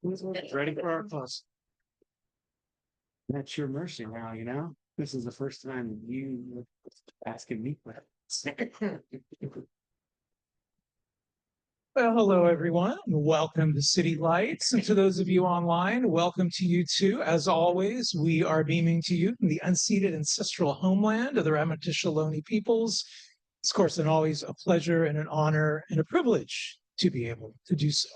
Ready for our close. That's your mercy now, you know? This is the first time you asking me for it. Well, hello, everyone. Welcome to City Lights. And to those of you online, welcome to you too. As always, we are beaming to you from the unceded ancestral homeland of the Ramaytush peoples. It's, of course, and always a pleasure and an honor and a privilege to be able to do so.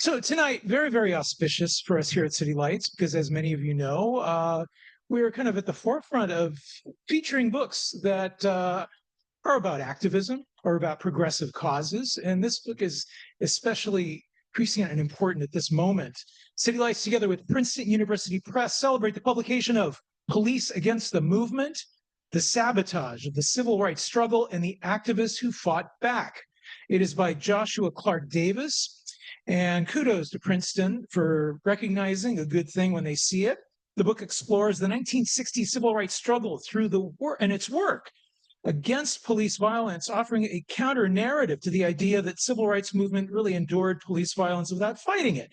So tonight, very, very auspicious for us here at City Lights, because as many of you know, we're kind of at the forefront of featuring books that are about activism or about progressive causes. And this book is especially prescient and important at this moment. City Lights, together with Princeton University Press, celebrate the publication of Police Against the Movement, the Sabotage of the Civil Rights Struggle, and the Activists Who Fought Back. It is by Joshua Clark Davis. And kudos to Princeton for recognizing a good thing when they see it. The book explores the 1960s civil rights struggle through the work and its work against police violence, offering a counter narrative to the idea that civil rights movement really endured police violence without fighting it.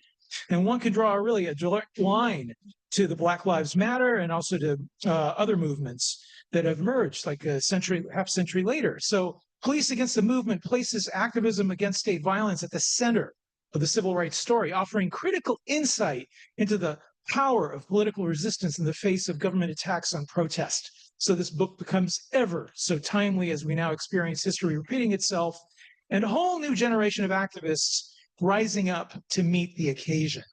And one could draw really a direct line to the Black Lives Matter and also to other movements that have emerged like a century, half century later. So Police Against the Movement places activism against state violence at the center of the civil rights story, offering critical insight into the power of political resistance in the face of government attacks on protest. So this book becomes ever so timely as we now experience history repeating itself and a whole new generation of activists rising up to meet the occasion.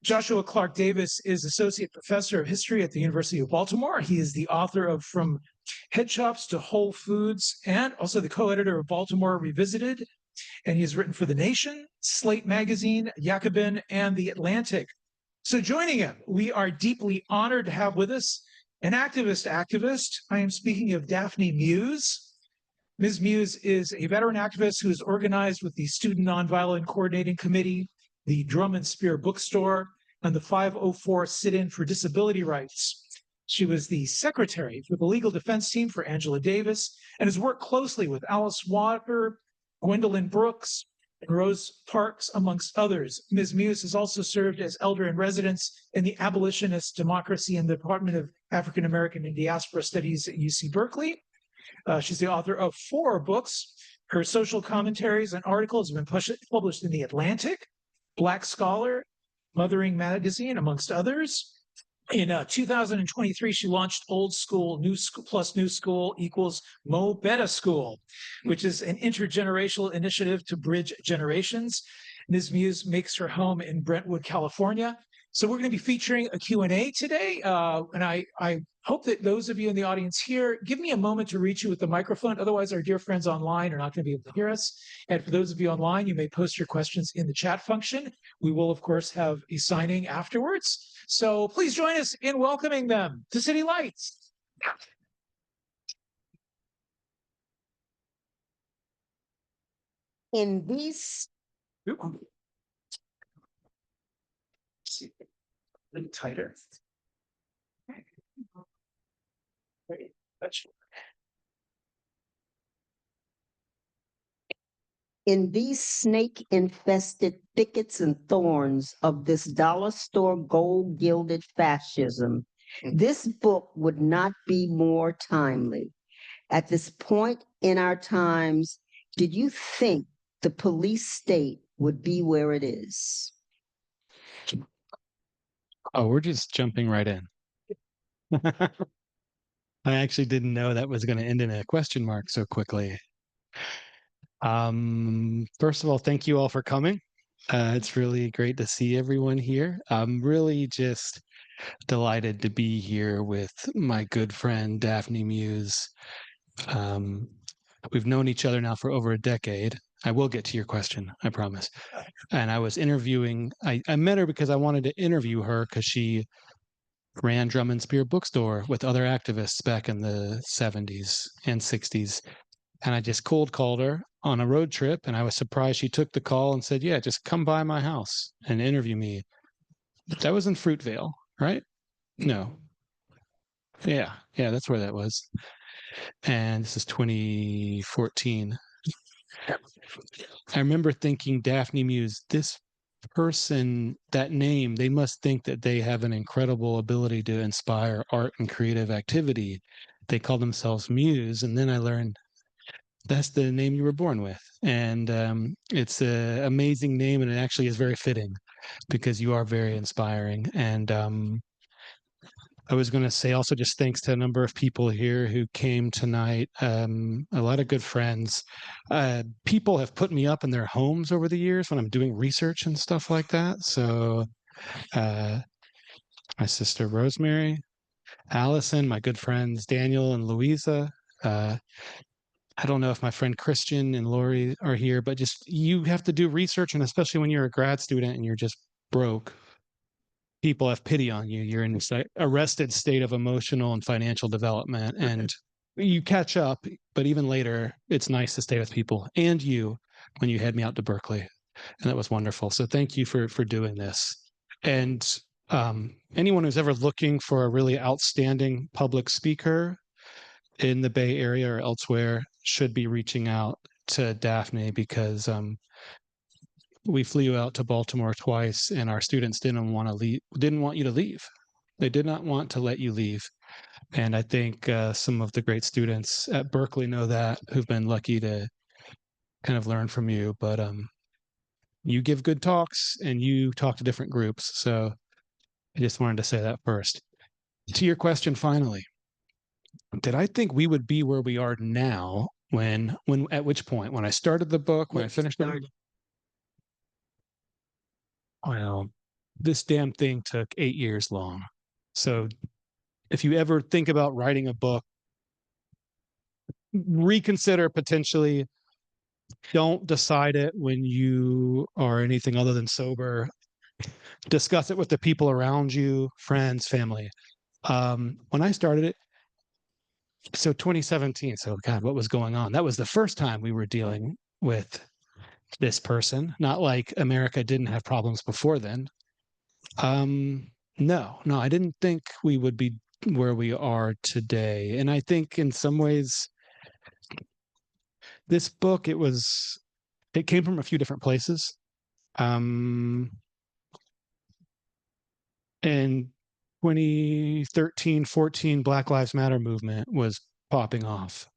Joshua Clark Davis is Associate Professor of History at the University of Baltimore. He is the author of From Head Shops to Whole Foods and also the co-editor of Baltimore Revisited. And he has written for The Nation, Slate Magazine, Jacobin, and The Atlantic. So joining him, we are deeply honored to have with us an activist. I am speaking of Daphne Muse. Ms. Muse is a veteran activist who is organized with the Student Nonviolent Coordinating Committee, the Drum and Spear Bookstore, and the 504 Sit-In for Disability Rights. She was the secretary for the legal defense team for Angela Davis and has worked closely with Alice Walker, Gwendolyn Brooks, and Rose Parks, amongst others. Ms. Muse has also served as elder in residence in the Abolitionist Democracy in the Department of African American and Diaspora Studies at UC Berkeley. She's the author of 4 books. Her social commentaries and articles have been published in The Atlantic, Black Scholar, Mothering Magazine, amongst others. In 2023, she launched Old School, New School plus New School equals Mo Betta School, which is an intergenerational initiative to bridge generations. Ms. Muse makes her home in Brentwood, California. So we're going to be featuring a Q&A today. And I hope that those of you in the audience here, give me a moment to reach you with the microphone. Otherwise, our dear friends online are not going to be able to hear us. And for those of you online, you may post your questions in the chat function. We will, of course, have a signing afterwards. So please join us in welcoming them to City Lights. In these, A little tighter. Great. That's in these snake-infested thickets and thorns of this dollar store gold-gilded fascism, this book would not be more timely. At this point in our times, did you think the police state would be where it is? Oh, we're just jumping right in. I actually didn't know that was going to end in a question mark so quickly. First of all, thank you all for coming. It's really great to see everyone here. I'm really just delighted to be here with my good friend, Daphne Muse. We've known each other now for over a decade. I will get to your question, I promise. And I was interviewing, I met her because I wanted to interview her because she ran Drum and Spear Bookstore with other activists back in the 70s and 60s. And I just cold called her on a road trip, and I was surprised she took the call and said, yeah, just come by my house and interview me. That was in Fruitvale, right? No. Yeah, that's where that was. And this is 2014. I remember thinking, Daphne Muse, this person, that name, they must think that they have an incredible ability to inspire art and creative activity. They call themselves Muse. And then I learned that's the name you were born with. And it's an amazing name, and it actually is very fitting because you are very inspiring. And I was going to say also just thanks to a number of people here who came tonight, a lot of good friends. People have put me up in their homes over the years when I'm doing research and stuff like that. So my sister Rosemary, Allison, my good friends Daniel and Louisa. I don't know if my friend Christian and Lori are here, but just you have to do research, and especially when you're a grad student and you're just broke, people have pity on you. You're in this arrested state of emotional and financial development, and you catch up. But even later, it's nice to stay with people and you when you head me out to Berkeley, and that was wonderful. So thank you for doing this. And anyone who's ever looking for a really outstanding public speaker in the Bay Area or elsewhere should be reaching out to Daphne, because we flew out to Baltimore twice, and our students didn't want you to leave. They did not want to let you leave. And I think some of the great students at Berkeley know that, who've been lucky to kind of learn from you. But you give good talks and you talk to different groups. So I just wanted to say that first. To your question, finally, did I think we would be where we are now when at which point? When I started the book, when I finished it? Well, this damn thing took 8 years long. So if you ever think about writing a book, reconsider potentially. Don't decide it when you are anything other than sober. Discuss it with the people around you, friends, family. When I started it, so 2017, so God, what was going on? That was the first time we were dealing with this person. Not like America didn't have problems before then. No, I didn't think we would be where we are today. And I think in some ways, this book, it came from a few different places. In 2013, 14, Black Lives Matter movement was popping off.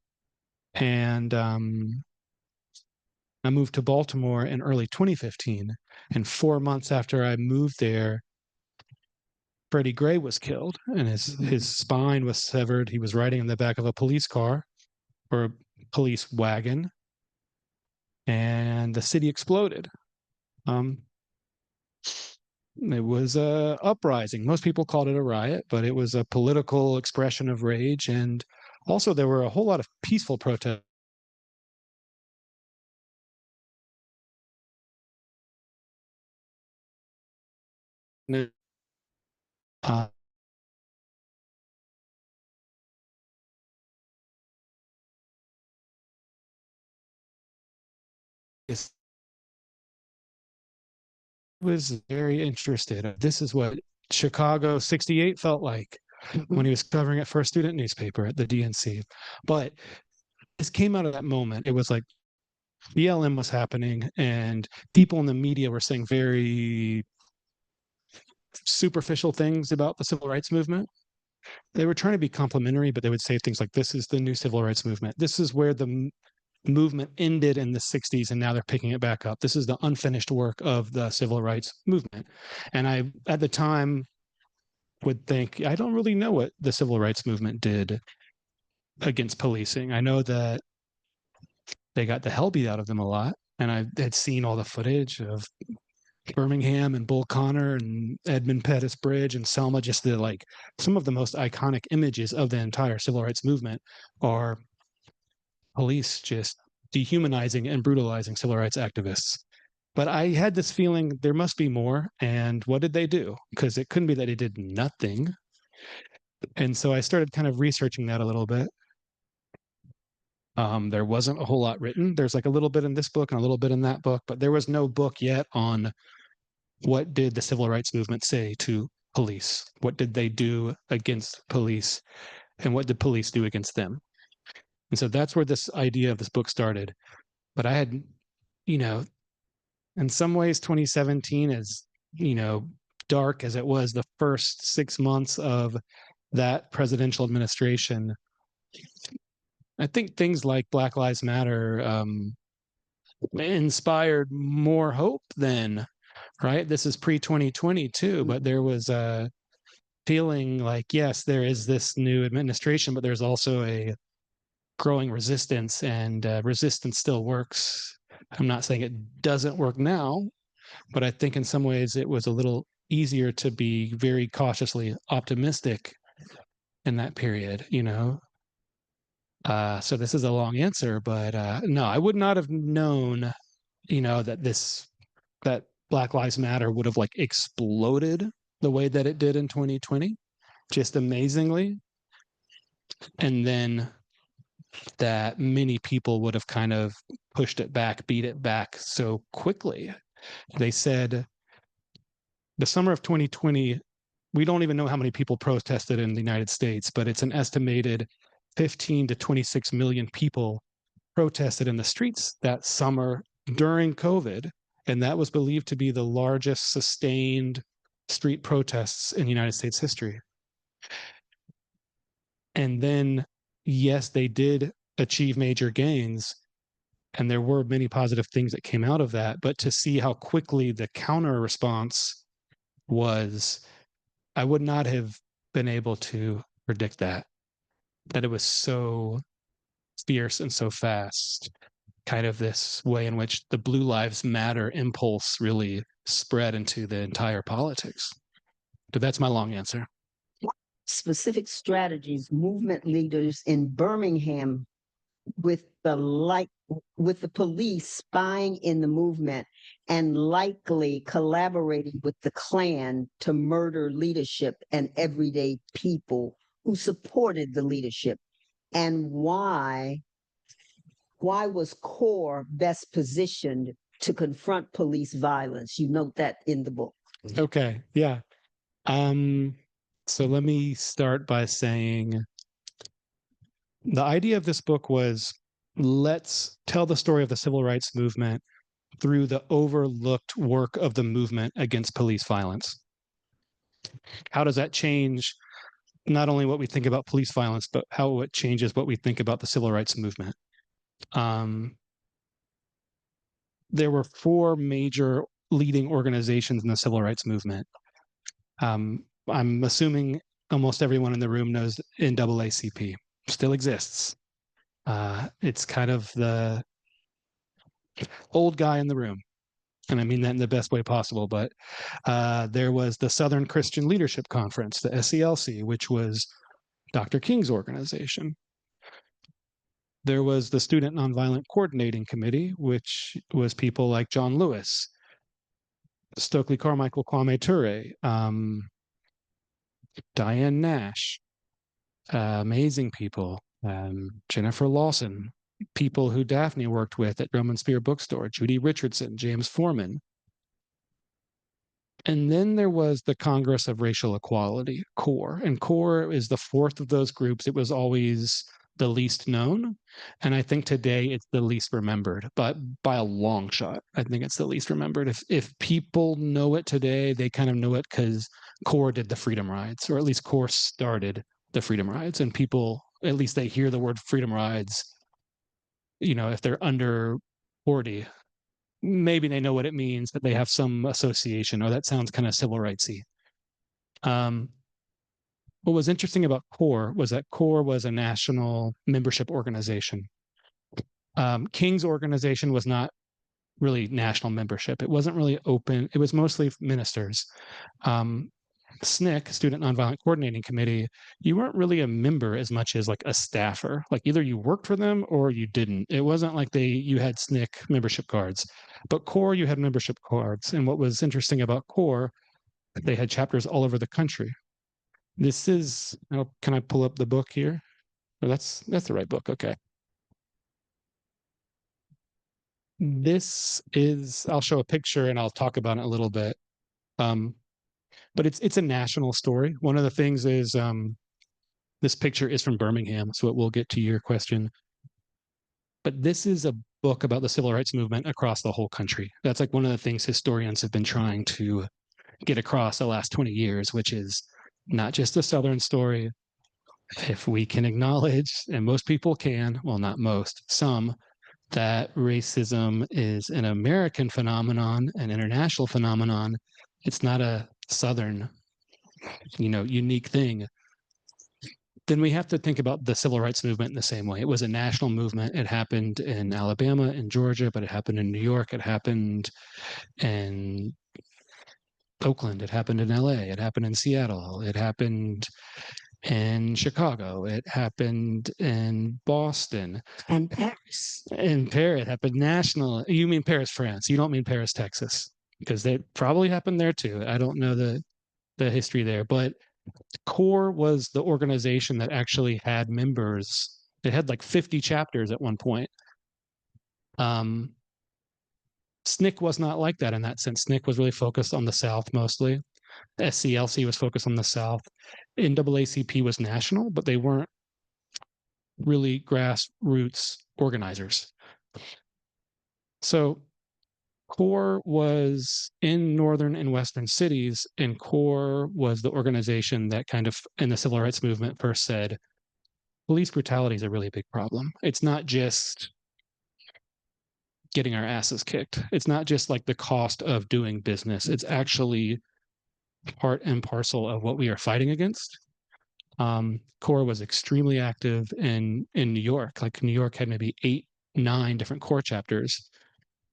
And I moved to Baltimore in early 2015. And 4 months after I moved there, Freddie Gray was killed, and his spine was severed. He was riding in the back of a police car or a police wagon, and the city exploded. It was a uprising. Most people called it a riot, but it was a political expression of rage. And also there were a whole lot of peaceful protests. Uh, it was very interested. This is what Chicago 68 felt like when he was covering it for a student newspaper at the DNC. But this came out of that moment. It was like BLM was happening, and people in the media were saying very superficial things about the civil rights movement. They were trying to be complimentary, but they would say things like, this is the new civil rights movement. This is where the movement ended in the 60s, and now they're picking it back up. This is the unfinished work of the civil rights movement. And I, at the time, would think, I don't really know what the civil rights movement did against policing. I know that they got the hell beat out of them a lot. And I had seen all the footage of Birmingham and Bull Connor and Edmund Pettus Bridge and Selma. Just the like some of the most iconic images of the entire civil rights movement are police just dehumanizing and brutalizing civil rights activists. But I had this feeling there must be more. And what did they do? Because it couldn't be that they did nothing. And so I started kind of researching that a little bit. There wasn't a whole lot written. There's like a little bit in this book and a little bit in that book, but there was no book yet on what did the civil rights movement say to police? What did they do against police? And what did police do against them? And so that's where this idea of this book started. But I had, you know, in some ways, 2017 is, dark as it was the first 6 months of that presidential administration. I think things like Black Lives Matter inspired more hope then, right? This is pre-2020 too, but there was a feeling like, yes, there is this new administration, but there's also a growing resistance, and resistance still works. I'm not saying it doesn't work now, but I think in some ways it was a little easier to be very cautiously optimistic in that period, So this is a long answer, but no, I would not have known, that Black Lives Matter would have like exploded the way that it did in 2020, just amazingly. And then that many people would have kind of pushed it back, beat it back so quickly. They said the summer of 2020, we don't even know how many people protested in the United States, but it's an estimated 15 to 26 million people protested in the streets that summer during COVID. And that was believed to be the largest sustained street protests in United States history. And then, yes, they did achieve major gains, and there were many positive things that came out of that. But to see how quickly the counter response was, I would not have been able to predict that it was so fierce and so fast. Kind of this way in which the Blue Lives Matter impulse really spread into the entire politics. But that's my long answer. Specific strategies movement leaders in Birmingham with the police spying in the movement and likely collaborating with the Klan to murder leadership and everyday people who supported the leadership, and why was CORE best positioned to confront police violence? You note that in the book. Okay, yeah. So let me start by saying the idea of this book was, let's tell the story of the civil rights movement through the overlooked work of the movement against police violence. How does that change not only what we think about police violence, but how it changes what we think about the civil rights movement? There were 4 major leading organizations in the civil rights movement. I'm assuming almost everyone in the room knows NAACP still exists. It's kind of the old guy in the room, and I mean that in the best way possible. But there was the Southern Christian Leadership Conference, the SCLC, which was Dr. King's organization. There was the Student Nonviolent Coordinating Committee, which was people like John Lewis, Stokely Carmichael, Kwame Ture, Diane Nash, amazing people, Jennifer Lawson, people who Daphne worked with at Drum and Spear Bookstore, Judy Richardson, James Foreman. And then there was the Congress of Racial Equality, CORE. And CORE is the 4th of those groups. It was always the least known. And I think today it's the least remembered, but by a long shot, I think it's the least remembered. If people know it today, they kind of know it because CORE did the freedom rides, or at least CORE started the freedom rides. And people, at least they hear the word freedom rides, if they're under 40, maybe they know what it means, but they have some association. Oh, that sounds kind of civil rightsy. What was interesting about CORE was that CORE was a national membership organization. King's organization was not really national membership. It wasn't really open. It was mostly ministers. SNCC, Student Nonviolent Coordinating Committee, you weren't really a member as much as like a staffer. Like either you worked for them or you didn't. It wasn't like you had SNCC membership cards. But CORE, you had membership cards. And what was interesting about CORE, they had chapters all over the country. This is, can I pull up the book here? Oh, that's the right book. Okay. This is, I'll show a picture and I'll talk about it a little bit. But it's a national story. One of the things is this picture is from Birmingham, so it will get to your question. But this is a book about the civil rights movement across the whole country. That's like one of the things historians have been trying to get across the last 20 years, which is not just a Southern story. If we can acknowledge, and most people can, well, not most, some, that racism is an American phenomenon, an international phenomenon. It's not a Southern, unique thing. Then we have to think about the civil rights movement in the same way. It was a national movement. It happened in Alabama, in Georgia, but it happened in New York. It happened in Oakland. It happened in LA. It happened in Seattle. It happened in Chicago. It happened in Boston. And Paris. In Paris, it happened national. You mean Paris, France. You don't mean Paris, Texas, because it probably happened there too. I don't know the history there, but CORE was the organization that actually had members. It had like 50 chapters at one point. SNCC was not like that in that sense. SNCC was really focused on the South mostly. SCLC was focused on the South. NAACP was national, but they weren't really grassroots organizers. So CORE was in northern and western cities, and CORE was the organization that kind of, in the civil rights movement, first said, police brutality is a really big problem. It's not just getting our asses kicked. It's not just like the cost of doing business. It's actually part and parcel of what we are fighting against. CORE was extremely active in New York. Like New York had maybe 8, 9 different CORE chapters.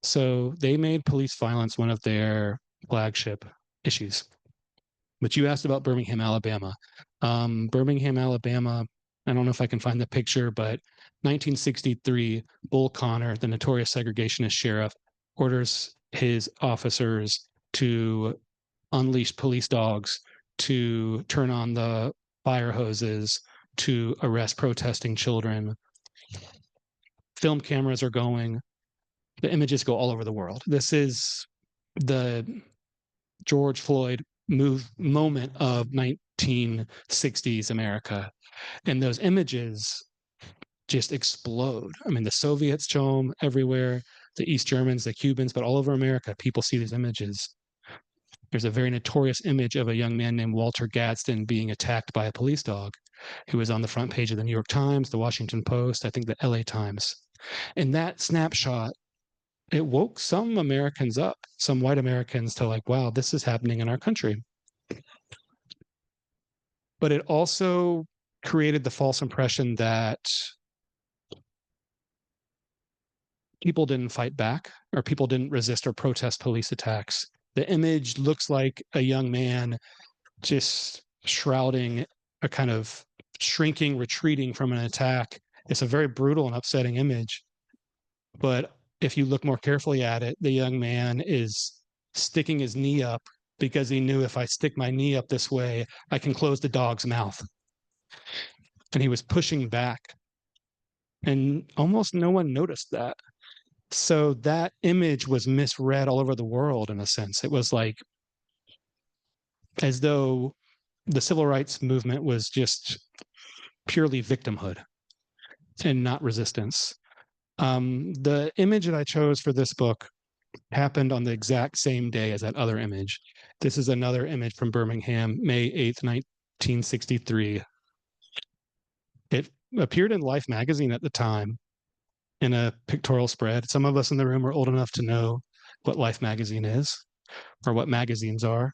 So they made police violence one of their flagship issues. But you asked about Birmingham, Alabama. Birmingham, Alabama, I don't know if I can find the picture, but 1963, Bull Connor, the notorious segregationist sheriff, orders his officers to unleash police dogs, to turn on the fire hoses, to arrest protesting children. Film cameras are going. The images go all over the world. This is the George Floyd moment of 1960s America. And those images just explode. I mean, the Soviets show them everywhere, the East Germans, the Cubans, but all over America, people see these images. There's a very notorious image of a young man named Walter Gadsden being attacked by a police dog. He was on the front page of the New York Times, the Washington Post, I think the LA Times. And that snapshot, it woke some Americans up, some white Americans, to like, wow, this is happening in our country. But it also created the false impression that people didn't fight back, or people didn't resist or protest police attacks. The image looks like a young man just shrouding, a kind of shrinking, retreating from an attack. It's a very brutal and upsetting image. But if you look more carefully at it, the young man is sticking his knee up because he knew, if I stick my knee up this way, I can close the dog's mouth. And he was pushing back. And almost no one noticed that. So that image was misread all over the world, in a sense. It was like as though the civil rights movement was just purely victimhood and not resistance. The image that I chose for this book happened on the exact same day as that other image. This is another image from Birmingham, May 8th, 1963. It appeared in Life magazine at the time in a pictorial spread. Some of us in the room are old enough to know what Life magazine is, or what magazines are.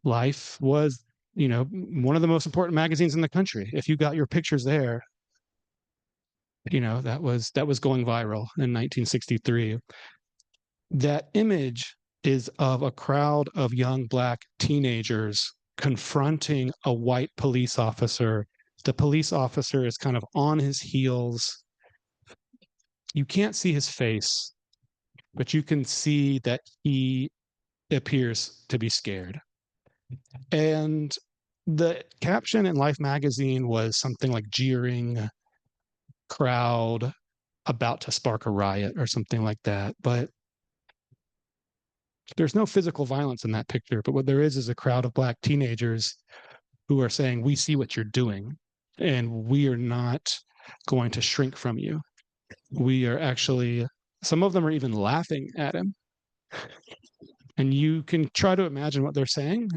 Life was, one of the most important magazines in the country. If you got your pictures there, that was going viral in 1963. That image is of a crowd of young Black teenagers confronting a white police officer. The police officer is kind of on his heels. You can't see his face, but you can see that he appears to be scared. And the caption in Life magazine was something like jeering crowd about to spark a riot or something like that. But there's no physical violence in that picture. But what there is a crowd of Black teenagers who are saying, we see what you're doing, and we are not going to shrink from you. we are actually, some of them are even laughing at him. And you can try to imagine what they're saying,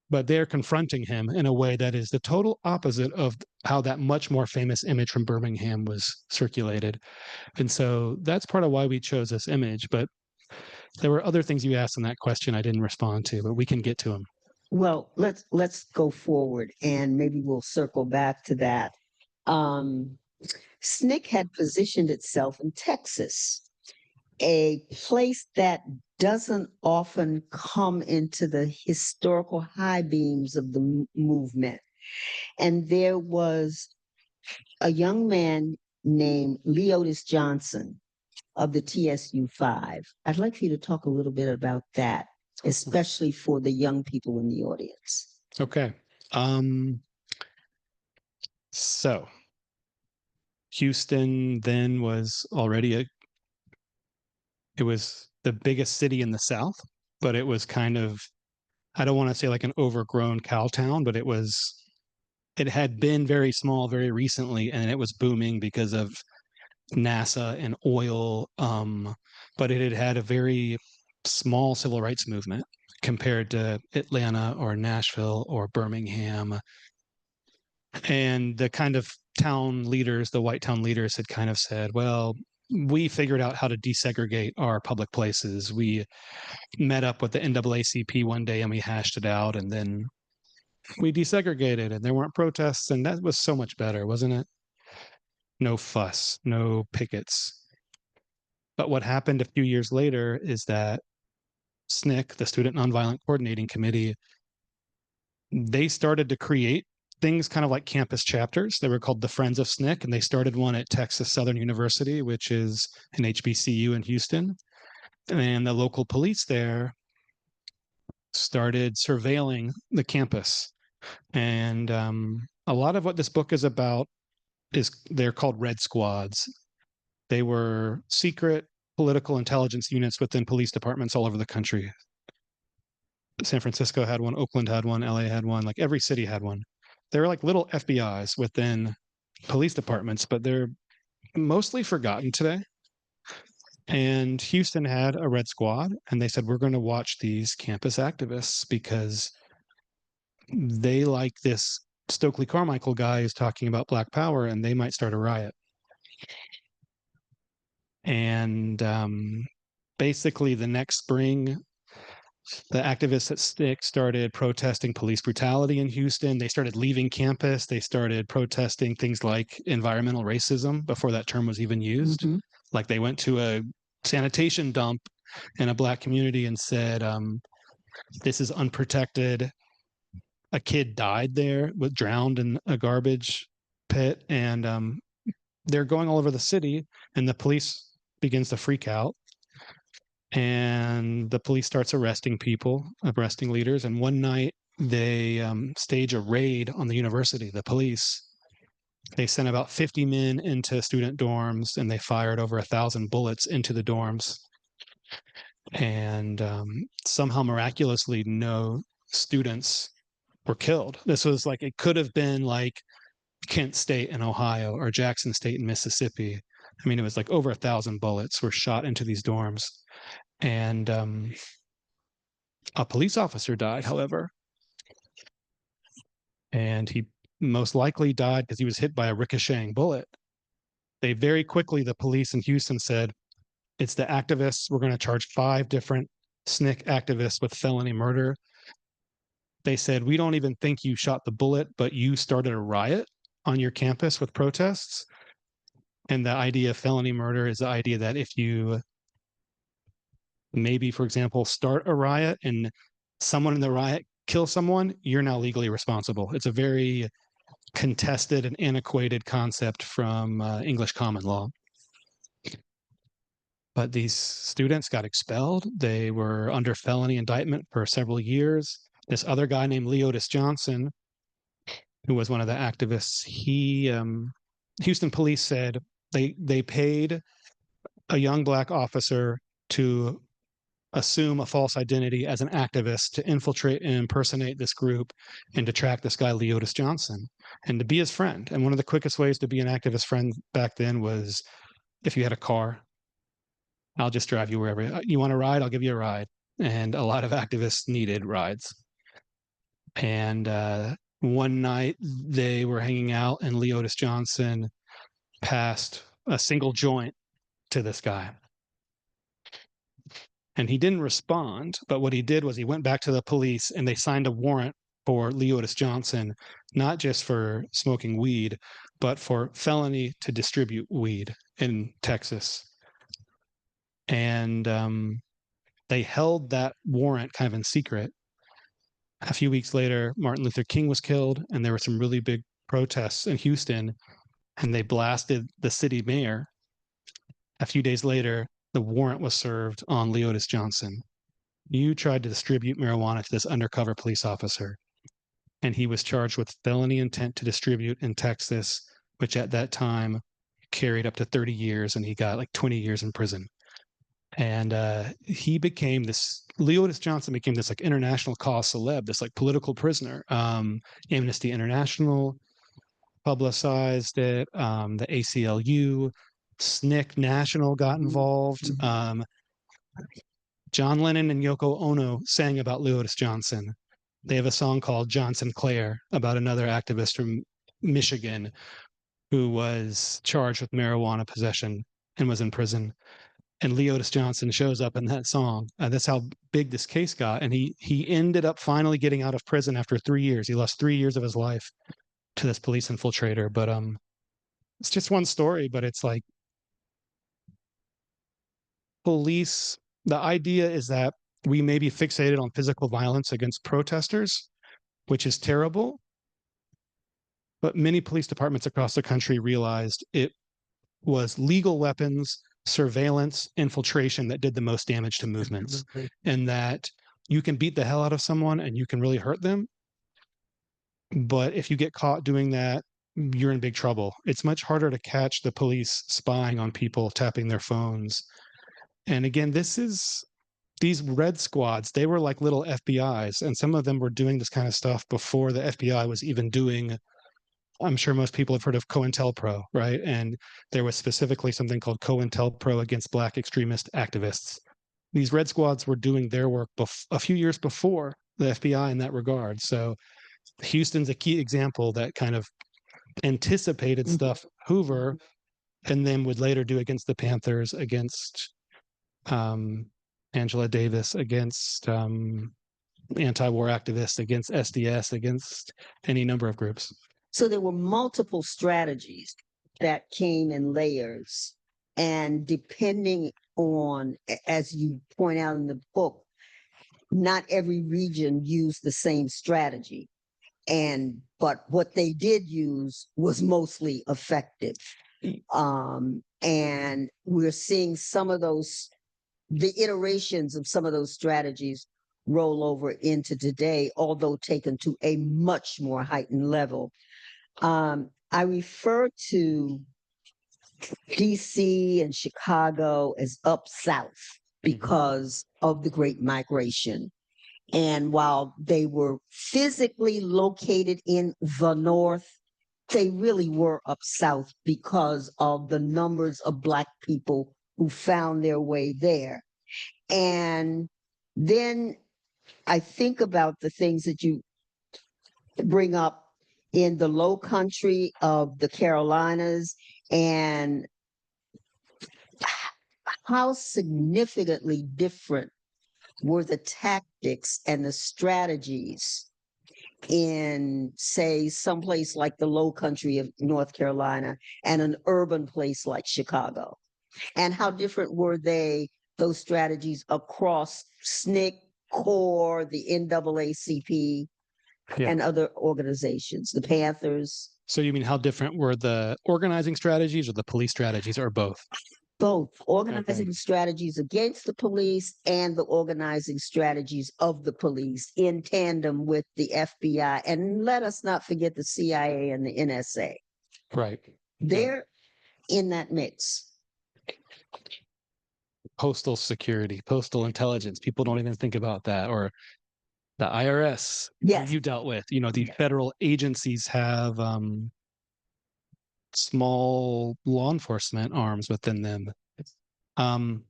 but they're confronting him in a way that is the total opposite of how that much more famous image from Birmingham was circulated. And so that's part of why we chose this image. But there were other things you asked in that question I didn't respond to, but we can get to them. Well, let's go forward and maybe we'll circle back to that. SNCC had positioned itself in Texas, a place that doesn't often come into the historical high beams of the movement. And there was a young man named Leotis Johnson of the TSU-5. I'd like for you to talk a little bit about that, especially for the young people in the audience. Okay. So Houston then was already it was the biggest city in the South, but it was kind of, I don't want to say like an overgrown cow town, but it had been very small very recently, and it was booming because of NASA and oil. But it had had a very small civil rights movement compared to Atlanta or Nashville or Birmingham. And the kind of town leaders, the white town leaders, had kind of said, well, we figured out how to desegregate our public places. We met up with the NAACP one day and we hashed it out, and then we desegregated and there weren't protests, and that was so much better, wasn't it? No fuss, no pickets. But what happened a few years later is that SNCC, the Student Nonviolent Coordinating Committee, they started to create things kind of like campus chapters. They were called the Friends of SNCC, and they started one at Texas Southern University, which is an HBCU in Houston. And the local police there started surveilling the campus. And a lot of what this book is about is they're called red squads. They were secret political intelligence units within police departments all over the country. San Francisco had one, Oakland had one, LA had one, like every city had one. They were like little FBIs within police departments, but they're mostly forgotten today. And Houston had a red squad, and they said, we're going to watch these campus activists because they like this Stokely Carmichael guy who's talking about Black Power, and they might start a riot. And basically the next spring, the activists at SNCC started protesting police brutality in Houston. They started leaving campus. They started protesting things like environmental racism before that term was even used. Mm-hmm. Like they went to a sanitation dump in a Black community and said, this is unprotected. A kid died there, was drowned in a garbage pit, and they're going all over the city, and the police begins to freak out. And the police starts arresting people, arresting leaders. And one night they stage a raid on the university, the police. They sent about 50 men into student dorms, and they fired over 1,000 bullets into the dorms. And somehow miraculously, no students were killed. This was like, it could have been like Kent State in Ohio or Jackson State in Mississippi. I mean, it was like over 1,000 bullets were shot into these dorms. And a police officer died, however. And he most likely died because he was hit by a ricocheting bullet. They very quickly, the police in Houston said, it's the activists. We're going to charge 5 different SNCC activists with felony murder. They said, we don't even think you shot the bullet, but you started a riot on your campus with protests. And the idea of felony murder is the idea that if you maybe, for example, start a riot and someone in the riot kills someone, you're now legally responsible. It's a very contested and antiquated concept from English common law. But these students got expelled. They were under felony indictment for several years. This other guy named Leotis Johnson, who was one of the activists, Houston police said they paid a young Black officer to assume a false identity as an activist to infiltrate and impersonate this group and to track this guy, Leotis Johnson, and to be his friend. And one of the quickest ways to be an activist friend back then was if you had a car, I'll just drive you wherever you want to ride. I'll give you a ride. And a lot of activists needed rides. And one night they were hanging out, and Leotis Johnson passed a single joint to this guy. And he didn't respond, but what he did was he went back to the police and they signed a warrant for Leotis Johnson, not just for smoking weed, but for felony to distribute weed in Texas. And they held that warrant kind of in secret. A few weeks later, Martin Luther King was killed, and there were some really big protests in Houston, and they blasted the city mayor. A few days later, the warrant was served on Leotis Johnson. You tried to distribute marijuana to this undercover police officer, and he was charged with felony intent to distribute in Texas, which at that time carried up to 30 years, and he got like 20 years in prison. And he became this, Leotis Johnson became this like international cause celeb, this like political prisoner. Amnesty International publicized it, the ACLU, SNCC National got involved. John Lennon and Yoko Ono sang about Leotis Johnson. They have a song called Johnson Clare about another activist from Michigan who was charged with marijuana possession and was in prison. And Leotis Johnson shows up in that song. That's how big this case got. And he ended up finally getting out of prison after 3 years. He lost 3 years of his life to this police infiltrator. But it's just one story, but it's like police, the idea is that we may be fixated on physical violence against protesters, which is terrible. But many police departments across the country realized it was legal weapons, surveillance, infiltration that did the most damage to movements, and that you can beat the hell out of someone and you can really hurt them. But if you get caught doing that, you're in big trouble. It's much harder to catch the police spying on people, tapping their phones. And again, these red squads, they were like little FBIs, and some of them were doing this kind of stuff before the FBI was even doing. I'm sure most people have heard of COINTELPRO, right? And there was specifically something called COINTELPRO against Black extremist activists. These red squads were doing their work a few years before the FBI in that regard. So Houston's a key example that kind of anticipated stuff Hoover and then would later do against the Panthers, against Angela Davis, against anti-war activists, against SDS, against any number of groups. So there were multiple strategies that came in layers, and depending on, as you point out in the book, not every region used the same strategy. But what they did use was mostly effective. And we're seeing some of the iterations of some of those strategies roll over into today, although taken to a much more heightened level. I refer to DC and Chicago as up south because of the Great Migration. And while they were physically located in the North, they really were up south because of the numbers of Black people who found their way there. And then I think about the things that you bring up in the low country of the Carolinas, and how significantly different were the tactics and the strategies in, say, someplace like the low country of North Carolina and an urban place like Chicago. And how different were those strategies across SNCC, CORE, the NAACP, and other organizations, the Panthers? So you mean how different were the organizing strategies or the police strategies, or both? Both organizing strategies against the police and the organizing strategies of the police in tandem with the FBI. And let us not forget the CIA and the NSA. Right. They're in that mix. postal security, postal intelligence. People don't even think about that. Or the IRS, who Yes. you dealt with. You know, the federal agencies have small law enforcement arms within them. Um,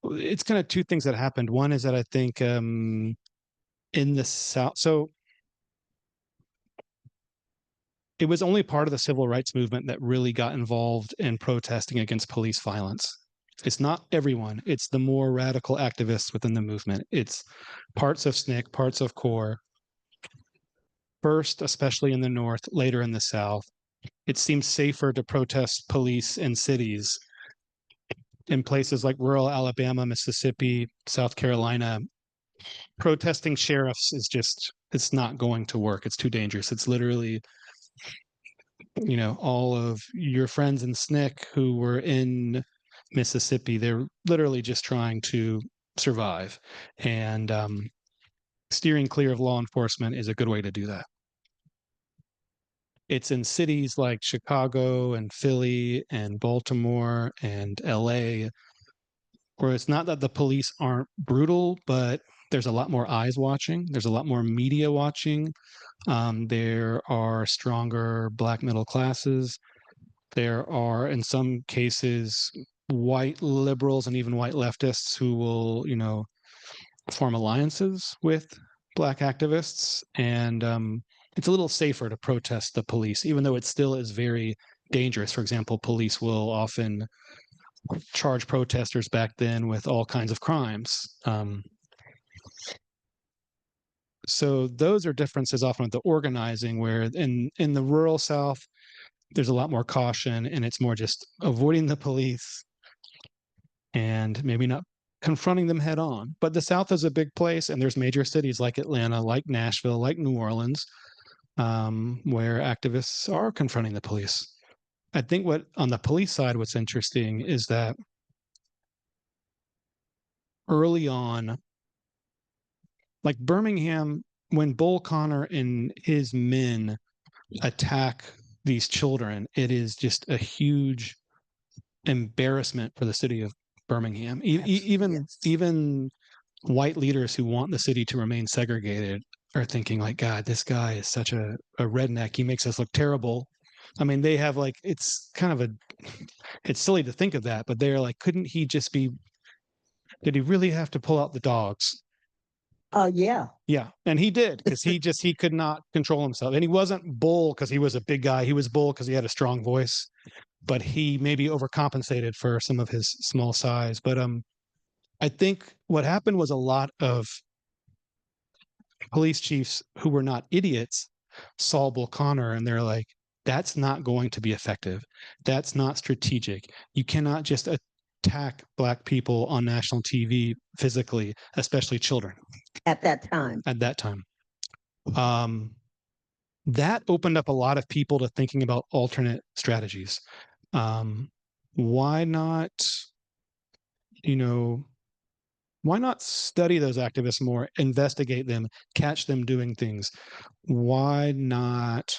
it's kind of two things that happened. One is that I think in the South, so it was only part of the civil rights movement that really got involved in protesting against police violence. It's not everyone, it's the more radical activists within the movement. It's parts of SNCC, parts of CORE, first, especially in the North, later in the South. It seems safer to protest police in cities. In places like rural Alabama, Mississippi, South Carolina, protesting sheriffs is just, it's not going to work. It's too dangerous. It's literally, you know, all of your friends in SNCC who were in Mississippi, they're literally just trying to survive. And steering clear of law enforcement is a good way to do that. It's in cities like Chicago and Philly and Baltimore and LA, where it's not that the police aren't brutal, but there's a lot more eyes watching. There's a lot more media watching. There are stronger Black middle classes. There are, in some cases, white liberals and even white leftists who will, you know, form alliances with Black activists. And it's a little safer to protest the police, even though it still is very dangerous. For example, police will often charge protesters back then with all kinds of crimes. So those are differences often with the organizing, where in the rural South, there's a lot more caution and it's more just avoiding the police and maybe not confronting them head on. But the South is a big place, and there's major cities like Atlanta, like Nashville, like New Orleans, where activists are confronting the police. I think what on the police side, what's interesting is that early on, like Birmingham, when Bull Connor and his men attack these children, it is just a huge embarrassment for the city of Birmingham. Even white leaders who want the city to remain segregated are thinking like, God, this guy is such a redneck. He makes us look terrible. I mean, they have like, it's kind of it's silly to think of that, but they're like, couldn't he just be, did he really have to pull out the dogs? Yeah. Yeah. And he did, because he could not control himself. And he wasn't Bull because he was a big guy. He was Bull because he had a strong voice, but he maybe overcompensated for some of his small size. But I think what happened was a lot of police chiefs who were not idiots saw Bull Connor and they're like, that's not going to be effective. That's not strategic. You cannot just attack Black people on national TV physically, especially children. At that time. At that time. That opened up a lot of people to thinking about alternate strategies. Why not, why not study those activists more, investigate them, catch them doing things? Why not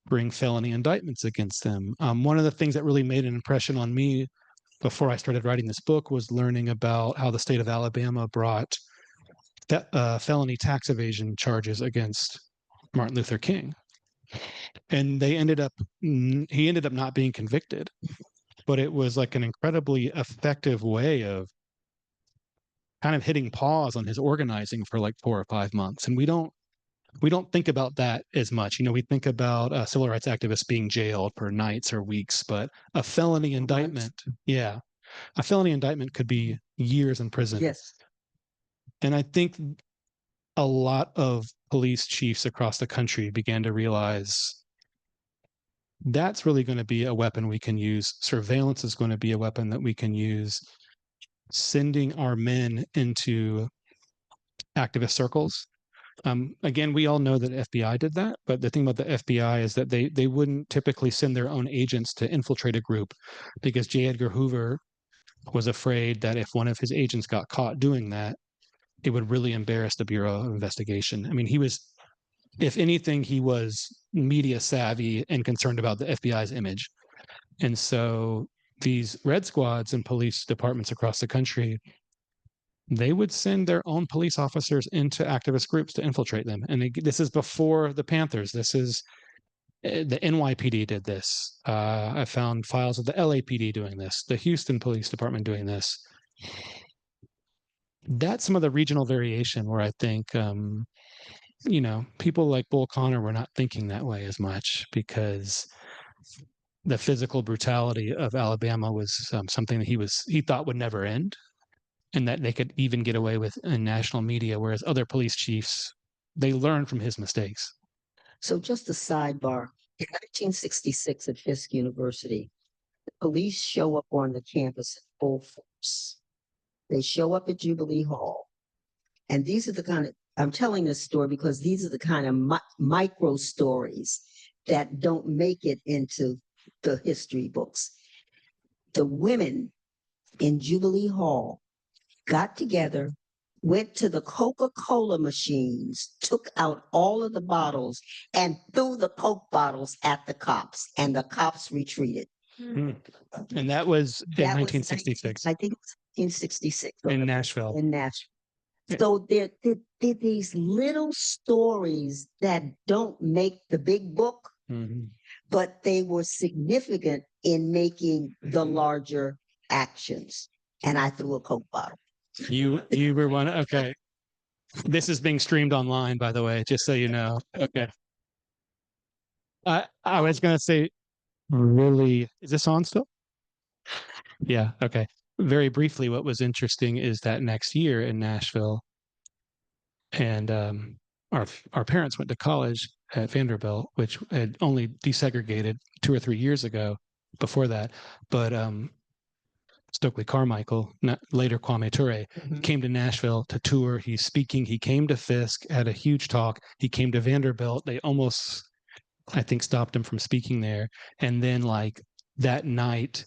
bring felony indictments against them? One of the things that really made an impression on me before I started writing this book was learning about how the state of Alabama brought felony tax evasion charges against Martin Luther King. And he ended up not being convicted, but it was like an incredibly effective way of kind of hitting pause on his organizing for like 4 or 5 months. And we don't think about that as much. We think about civil rights activists being jailed for nights or weeks, but a felony indictment, a felony indictment could be years in prison. Yes. And I think a lot of police chiefs across the country began to realize that's really going to be a weapon we can use. Surveillance is going to be a weapon that we can use. Sending our men into activist circles. Again, we all know that FBI did that, but the thing about the FBI is that they wouldn't typically send their own agents to infiltrate a group, because J. Edgar Hoover was afraid that if one of his agents got caught doing that, it would really embarrass the Bureau of Investigation. I mean, if anything, he was media savvy and concerned about the FBI's image. And so these red squads and police departments across the country, they would send their own police officers into activist groups to infiltrate them. And this is before the Panthers. This is the NYPD did this. I found files of the LAPD doing this, the Houston Police Department doing this. That's some of the regional variation where I think, you know, people like Bull Connor were not thinking that way as much because the physical brutality of Alabama was something that he thought would never end, and that they could even get away with in national media, whereas other police chiefs, they learned from his mistakes. So just a sidebar, in 1966 at Fisk University, the police show up on the campus in full force. They show up at Jubilee Hall. And these are the kind of, I'm telling this story because these are the kind of micro stories that don't make it into the history books. The women in Jubilee Hall got together, went to the Coca-Cola machines, took out all of the bottles and threw the Coke bottles at the cops, and the cops retreated. And that was in That was 1966 I think it was 1966. in Nashville. In Nashville. Yeah. So there these little stories that don't make the big book, but they were significant in making the larger actions. And I threw a Coke bottle. You were one. Okay. This is being streamed online, by the way, just so you know. Okay. I was gonna say, really, is this on still? Yeah. Okay. Very briefly, what was interesting is that next year in Nashville, and our parents went to college at Vanderbilt, which had only desegregated 2 or 3 years ago. Before that, but Stokely Carmichael, later Kwame Ture, came to Nashville to tour. He's speaking. He came to Fisk, had a huge talk. He came to Vanderbilt. They almost, I think, stopped him from speaking there. And then, like that night,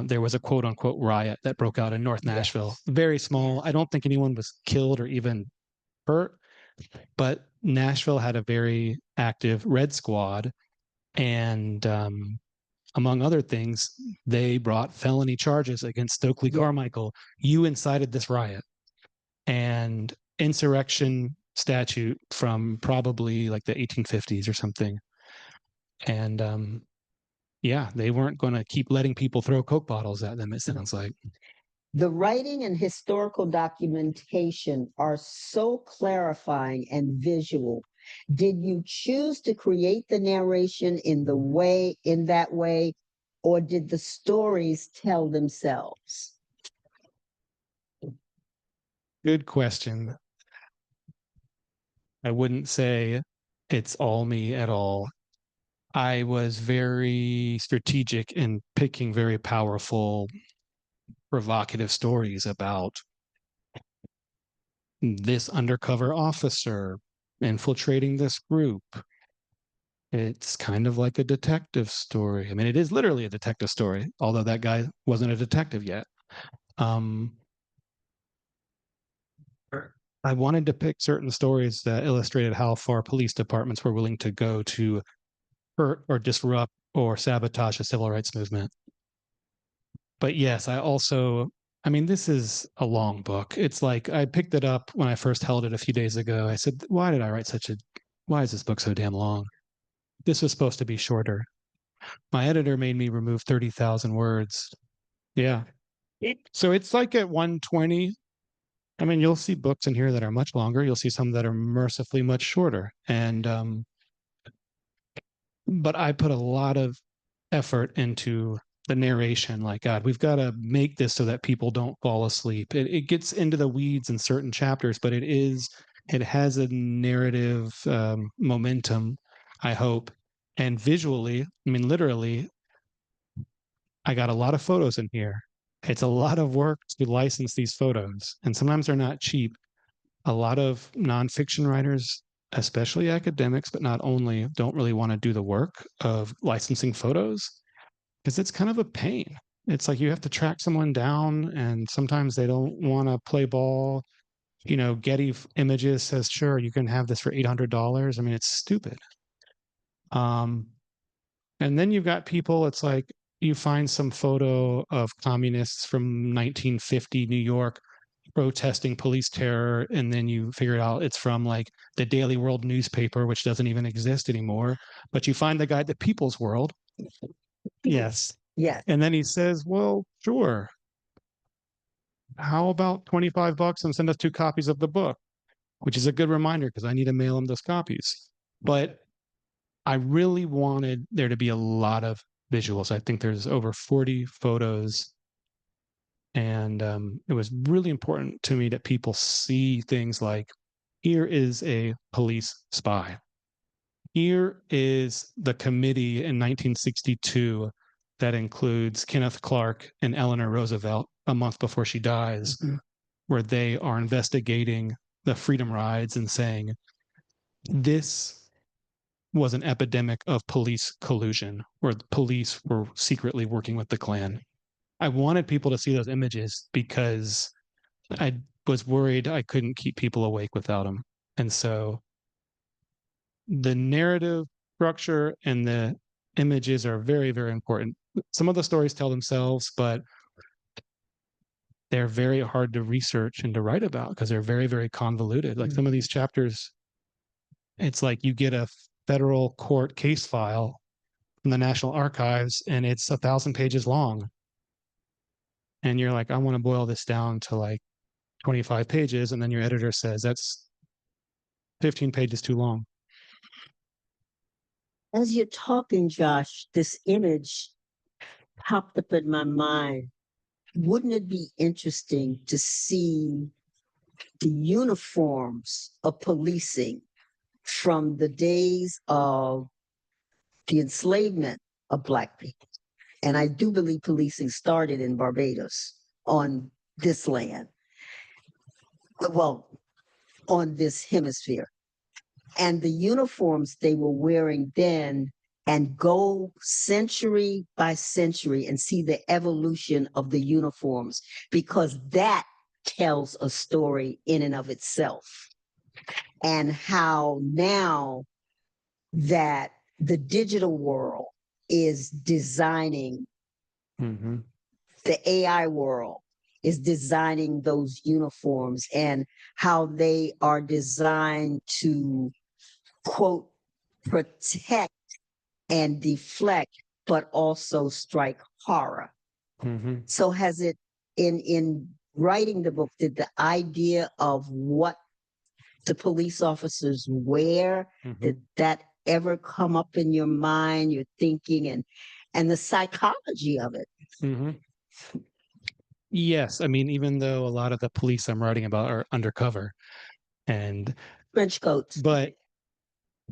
there was a quote unquote riot that broke out in North Nashville. Very small. I don't think anyone was killed or even hurt, but Nashville had a very active Red Squad. And among other things, they brought felony charges against Stokely Carmichael. You incited this riot. And insurrection statute from probably like the 1850s or something. And yeah, they weren't going to keep letting people throw Coke bottles at them, it sounds like. The writing and historical documentation are so clarifying and visual. Did you choose to create the narration in that way, or did the stories tell themselves? Good question. I wouldn't say it's all me at all. I was very strategic in picking very powerful, provocative stories about this undercover officer infiltrating this group. It's kind of like a detective story. I mean, it is literally a detective story, although that guy wasn't a detective yet. I wanted to pick certain stories that illustrated how far police departments were willing to go to hurt or disrupt or sabotage the civil rights movement. But yes, I mean, this is a long book. It's like I picked it up when I first held it a few days ago. I said, why is this book so damn long? This was supposed to be shorter. My editor made me remove 30,000 words. Yeah. So it's like at 120. I mean, you'll see books in here that are much longer. You'll see some that are mercifully much shorter. And but I put a lot of effort into the narration. Like, God, we've got to make this so that people don't fall asleep. It gets into the weeds in certain chapters, but it has a narrative momentum, I hope. And visually, I mean, literally, I got a lot of photos in here. It's a lot of work to license these photos, and sometimes they're not cheap. A lot of nonfiction writers, especially academics, but not only, don't really want to do the work of licensing photos because it's kind of a pain. It's like you have to track someone down, and sometimes they don't want to play ball. You know, Getty Images says, sure, you can have this for $800. I mean, it's stupid. And then you've got people, it's like, you find some photo of communists from 1950 New York protesting police terror, and then you figure out it's from like the Daily World newspaper, which doesn't even exist anymore. But you find the guy at the People's World. Yes. Yes. And then he says, well, sure. How about $25 and send us 2 copies of the book? Which is a good reminder because I need to mail him those copies. But I really wanted there to be a lot of visuals. I think there's over 40 photos. And it was really important to me that people see things like, here is a police spy. Here is the committee in 1962 that includes Kenneth Clark and Eleanor Roosevelt a month before she dies, where they are investigating the freedom rides and saying, this was an epidemic of police collusion, where the police were secretly working with the Klan. I wanted people to see those images because I was worried I couldn't keep people awake without them. And so the narrative structure and the images are very, very important. Some of the stories tell themselves, but they're very hard to research and to write about because they're very, very convoluted. Like some of these chapters, it's like you get a federal court case file from the National Archives and it's 1,000 pages long. And you're like, I want to boil this down to like 25 pages. And then your editor says, that's 15 pages too long. As you're talking, Josh, this image popped up in my mind. Wouldn't it be interesting to see the uniforms of policing from the days of the enslavement of Black people? And I do believe policing started in Barbados on this land. Well, on this hemisphere. And the uniforms they were wearing then, and go century by century and see the evolution of the uniforms, because that tells a story in and of itself. And how now that the digital world is designing, the AI world is designing those uniforms, and how they are designed to, quote, protect and deflect, but also strike horror. So has it, in writing the book, did the idea of what the police officers wear, did that ever come up in your mind, your thinking, and the psychology of it? Yes. I mean, even though a lot of the police I'm writing about are undercover and Trench coats. But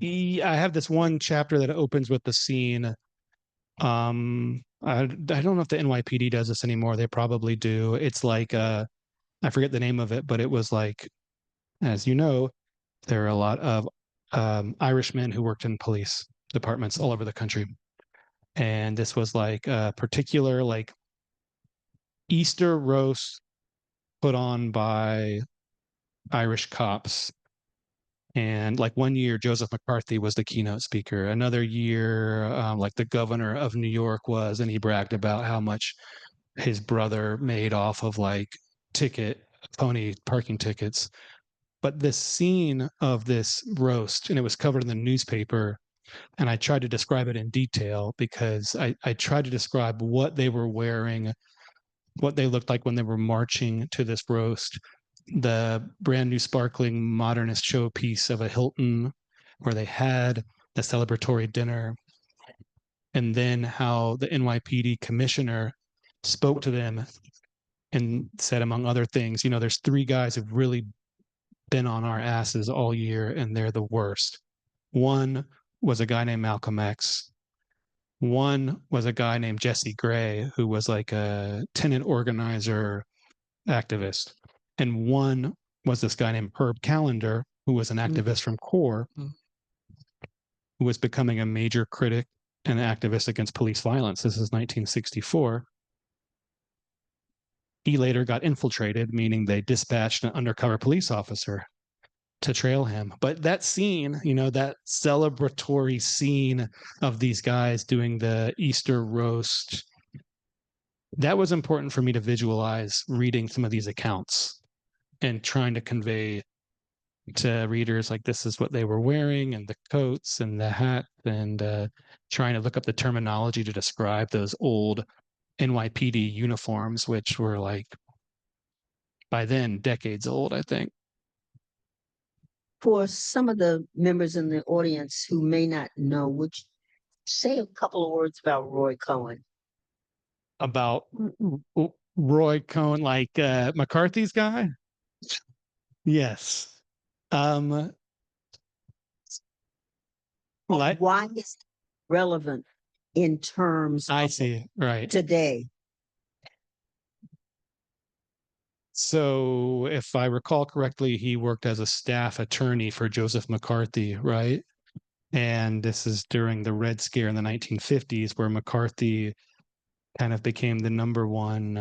I have this one chapter that opens with the scene. I don't know if the NYPD does this anymore. They probably do. It's like I forget the name of it, but it was like, as you know, there are a lot of Irishmen who worked in police departments all over the country. And this was like a particular like Easter roast put on by Irish cops. And like one year, Joseph McCarthy was the keynote speaker. Another year, like the governor of New York was, and he bragged about how much his brother made off of like pony parking tickets. But this scene of this roast, and it was covered in the newspaper, and I tried to describe it in detail because I tried to describe what they were wearing, what they looked like when they were marching to this roast, the brand new sparkling modernist showpiece of a Hilton where they had the celebratory dinner, and then how the NYPD commissioner spoke to them and said, among other things, you know, there's 3 guys who've really been on our asses all year and they're the worst. One was a guy named Malcolm X. One was a guy named Jesse Gray, who was like a tenant organizer activist. And one was this guy named Herb Callender, who was an activist from CORE, who was becoming a major critic and activist against police violence. This is 1964. He later got infiltrated, meaning they dispatched an undercover police officer to trail him. But that scene, you know, that celebratory scene of these guys doing the Easter roast that was important for me to visualize reading some of these accounts and trying to convey to readers like this is what they were wearing and the coats and the hat, and trying to look up the terminology to describe those old NYPD uniforms, which were like by then decades old, I think. For some of the members in the audience who may not know, would you say a couple of words about Roy Cohen? About Roy Cohen, like McCarthy's guy? Yes. Like, Why is it relevant in terms I of see, right. today? So if I recall correctly, he worked as a staff attorney for Joseph McCarthy, right? And this is during the Red Scare in the 1950s, where McCarthy kind of became the number one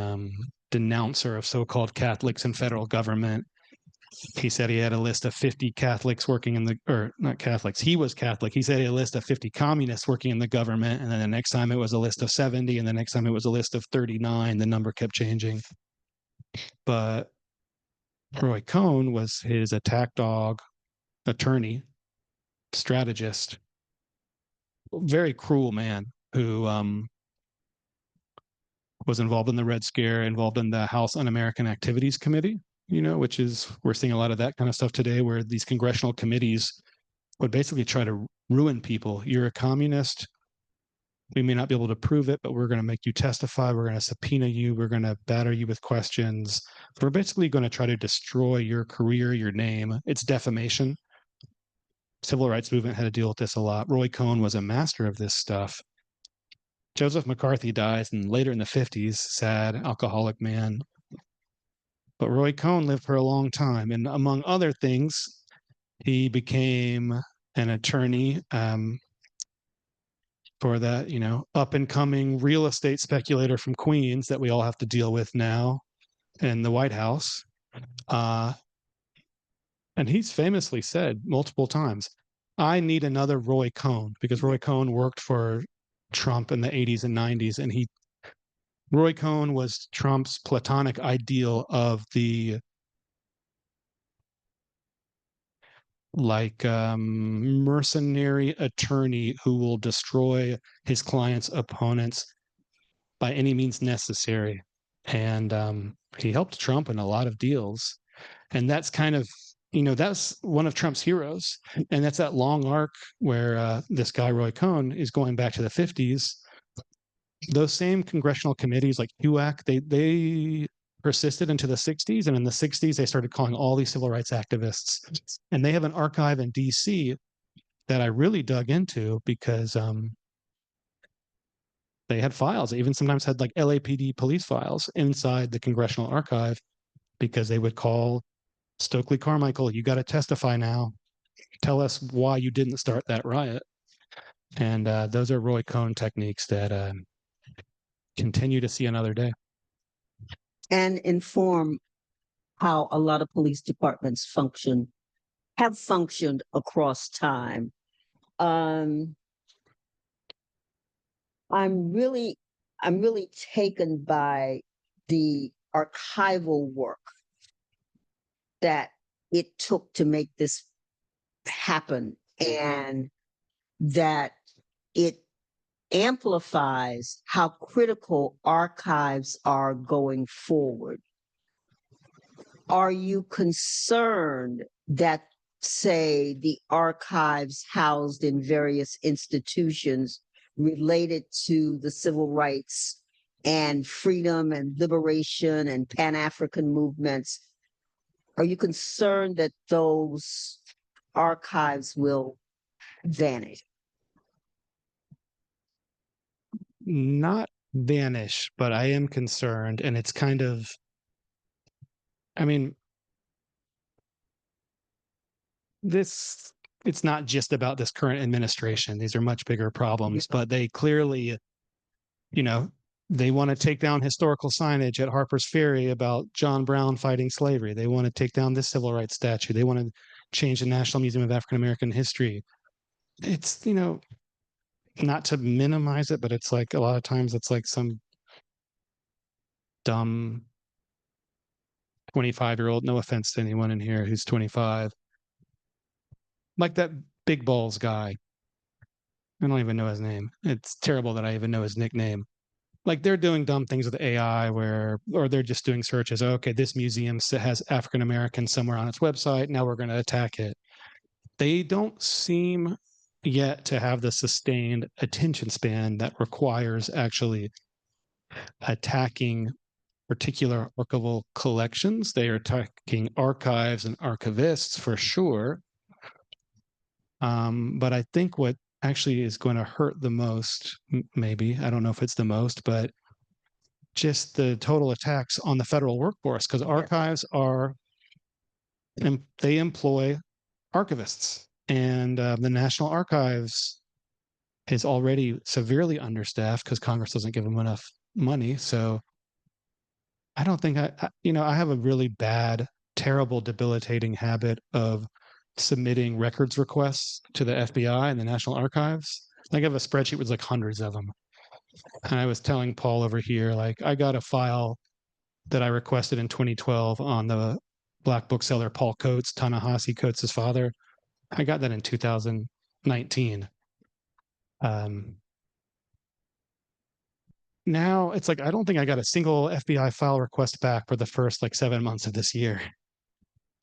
denouncer of so-called Catholics in federal government. He said he had a list of 50 Catholics working in the, or not Catholics, he was Catholic. He said he had a list of 50 communists working in the government. And then the next time it was a list of 70. And the next time it was a list of 39. The number kept changing. But Roy Cohn was his attack dog, attorney, strategist, very cruel man who was involved in the Red Scare, involved in the House Un-American Activities Committee, you know, which is, we're seeing a lot of that kind of stuff today, where these congressional committees would basically try to ruin people. You're a communist. We may not be able to prove it, but we're going to make you testify. We're going to subpoena you. We're going to batter you with questions. We're basically going to try to destroy your career, your name. It's defamation. Civil rights movement had to deal with this a lot. Roy Cohn was a master of this stuff. Joseph McCarthy dies and later in the 50s, sad, alcoholic man. But Roy Cohn lived for a long time. And among other things, he became an attorney for that, you know, up and coming real estate speculator from Queens that we all have to deal with now in the White House. And he's famously said multiple times, I need another Roy Cohn, because Roy Cohn worked for Trump in the 80s and 90s. And Roy Cohn was Trump's platonic ideal of the mercenary attorney who will destroy his client's opponents by any means necessary. And he helped Trump in a lot of deals. And that's kind of, you know, that's one of Trump's heroes. And that's that long arc where this guy, Roy Cohn, is going back to the 50s. Those same congressional committees like HUAC, they persisted into the 60s. And in the 60s, they started calling all these civil rights activists. And they have an archive in DC that I really dug into because they had files. They even sometimes had like LAPD police files inside the congressional archive, because they would call Stokely Carmichael, you got to testify now. Tell us why you didn't start that riot. And those are Roy Cohn techniques that continue to see another day. And inform how a lot of police departments have functioned across time. I'm really taken by the archival work that it took to make this happen, and that it amplifies how critical archives are going forward. Are you concerned that, say, the archives housed in various institutions related to the civil rights and freedom and liberation and Pan-African movements, are you concerned that those archives will vanish? Not vanish, but I am concerned. And it's kind of, I mean, it's not just about this current administration. These are much bigger problems, but they clearly, you know, they want to take down historical signage at Harper's Ferry about John Brown fighting slavery. They want to take down this civil rights statue. They want to change the National Museum of African American History. It's, you know, not to minimize it, but it's like a lot of times it's like some dumb 25-year-old, no offense to anyone in here who's 25, like that big balls guy. I don't even know his name. It's terrible that I even know his nickname. Like they're doing dumb things with AI or they're just doing searches. Okay, this museum has African Americans somewhere on its website. Now we're going to attack it. They don't seem yet to have the sustained attention span that requires actually attacking particular archival collections. They are attacking archives and archivists for sure. But I think what actually is going to hurt the most, maybe, I don't know if it's the most, but just the total attacks on the federal workforce, because archives they employ archivists, and the National Archives is already severely understaffed because Congress doesn't give them enough money. So I don't think I have a really bad, terrible, debilitating habit of submitting records requests to the FBI and the National Archives. I have a spreadsheet with like hundreds of them. And I was telling Paul over here, like, I got a file that I requested in 2012 on the Black bookseller Paul Coates, Ta-Nehisi Coates' father. I got that in 2019. Now it's like I don't think I got a single FBI file request back for the first like 7 months of this year.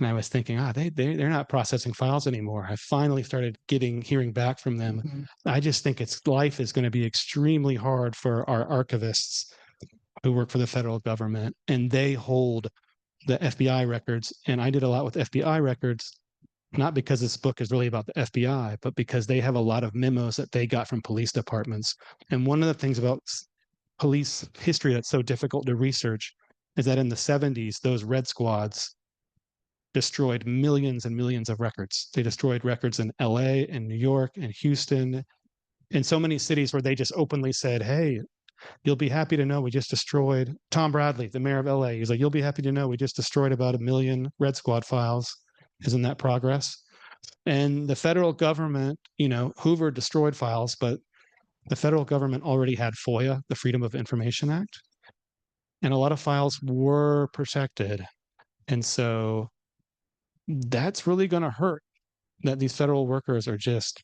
And I was thinking, they're not processing files anymore. I finally started hearing back from them. Mhm. I just think life is going to be extremely hard for our archivists who work for the federal government, and they hold the FBI records. And I did a lot with FBI records, not because this book is really about the FBI, but because they have a lot of memos that they got from police departments. And one of the things about police history that's so difficult to research is that in the 70s, those red squads destroyed millions and millions of records. They destroyed records in LA and New York and Houston and so many cities where they just openly said, hey, you'll be happy to know we just destroyed Tom Bradley, the mayor of LA. He's like, you'll be happy to know we just destroyed about 1 million Red Squad files. Isn't that progress? And the federal government, Hoover destroyed files, but the federal government already had FOIA, the Freedom of Information Act. And a lot of files were protected. And so that's really going to hurt that these federal workers are just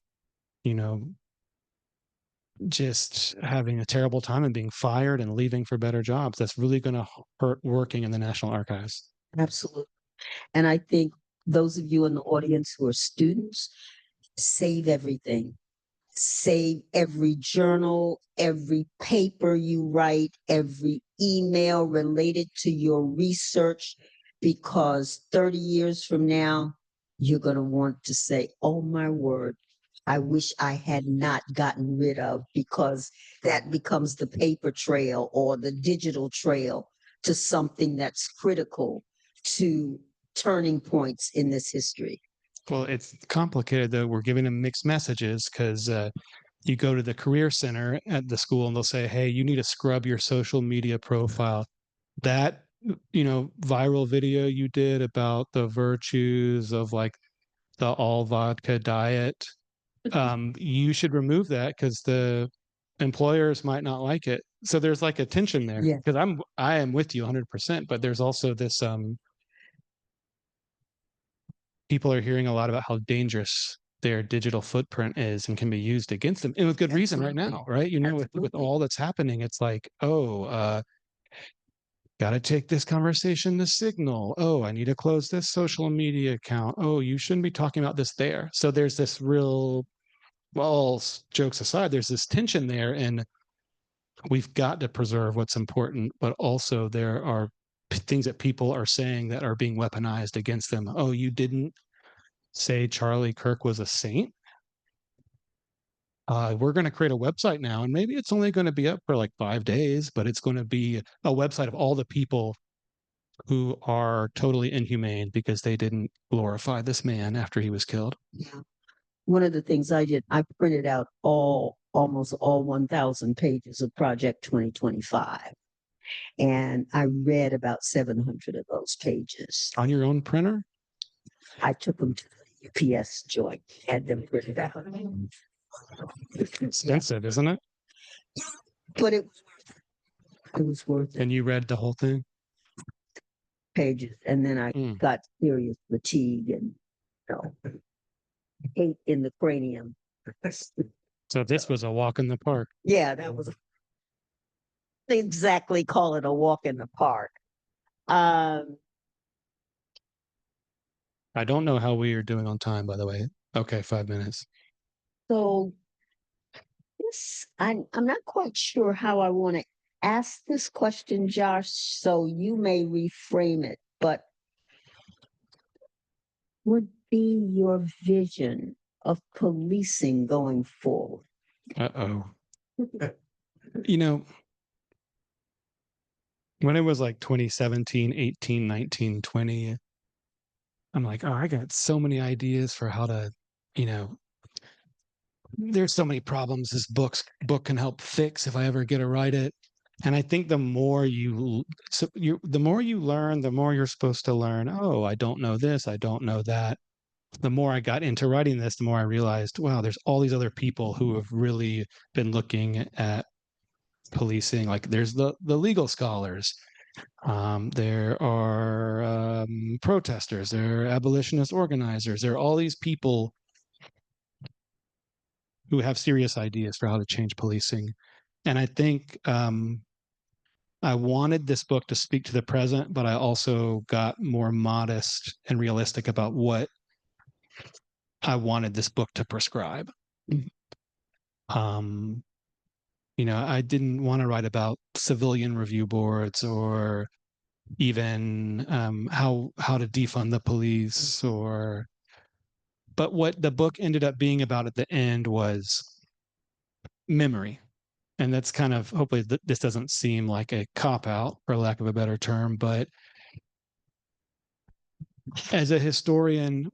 having a terrible time and being fired and leaving for better jobs. That's really going to hurt working in the National Archives. Absolutely. And I think those of you in the audience who are students, save everything. Save every journal, every paper you write, every email related to your research, because 30 years from now, you're going to want to say, oh my word, I wish I had not gotten rid of, because that becomes the paper trail or the digital trail to something that's critical to turning points in this history. Well, it's complicated, though. We're giving them mixed messages because you go to the career center at the school and they'll say, hey, you need to scrub your social media profile. That, viral video you did about the virtues of like the all vodka diet, you should remove that because the employers might not like it. So there's like a tension there, because I am with you 100%, but there's also this, people are hearing a lot about how dangerous their digital footprint is and can be used against them, and with good reason right now, right? With all that's happening, it's like, got to take this conversation to Signal. Oh, I need to close this social media account. Oh, you shouldn't be talking about this there. So there's this real, well, jokes aside, there's this tension there, and we've got to preserve what's important, but also there are things that people are saying that are being weaponized against them. Oh, you didn't say Charlie Kirk was a saint? We're going to create a website now, and maybe it's only going to be up for like 5 days, but it's going to be a website of all the people who are totally inhumane because they didn't glorify this man after he was killed. Yeah. One of the things I did, I printed out almost all 1,000 pages of Project 2025. And I read about 700 of those pages. On your own printer? I took them to the UPS joint, had them printed out. Expensive, isn't it? But it was worth it. It was worth it. And you read the whole thing? Pages, and then I Mm. got serious fatigue and hate in the cranium. So this was a walk in the park. Yeah, that was exactly call it a walk in the park. I don't know how we are doing on time, by the way. Okay, 5 minutes. So this, I'm not quite sure how I want to ask this question, Josh, so you may reframe it, but would be your vision of policing going forward? Uh-oh. You know, when it was like 2017, 18, 19, 20, I'm like, oh, I got so many ideas for how to, you know, there's so many problems this book can help fix if I ever get to write it. And I think the more the more you learn, the more you're supposed to learn. Oh, I don't know this, I don't know that. The more I got into writing this, the more I realized, wow, there's all these other people who have really been looking at policing. Like there's the legal scholars, there are protesters, there are abolitionist organizers, there are all these people who have serious ideas for how to change policing. And I think I wanted this book to speak to the present, but I also got more modest and realistic about what I wanted this book to prescribe. Um, you know, I didn't want to write about civilian review boards or even how to defund the police but what the book ended up being about at the end was memory. And that's kind of, hopefully this doesn't seem like a cop out, for lack of a better term, but as a historian,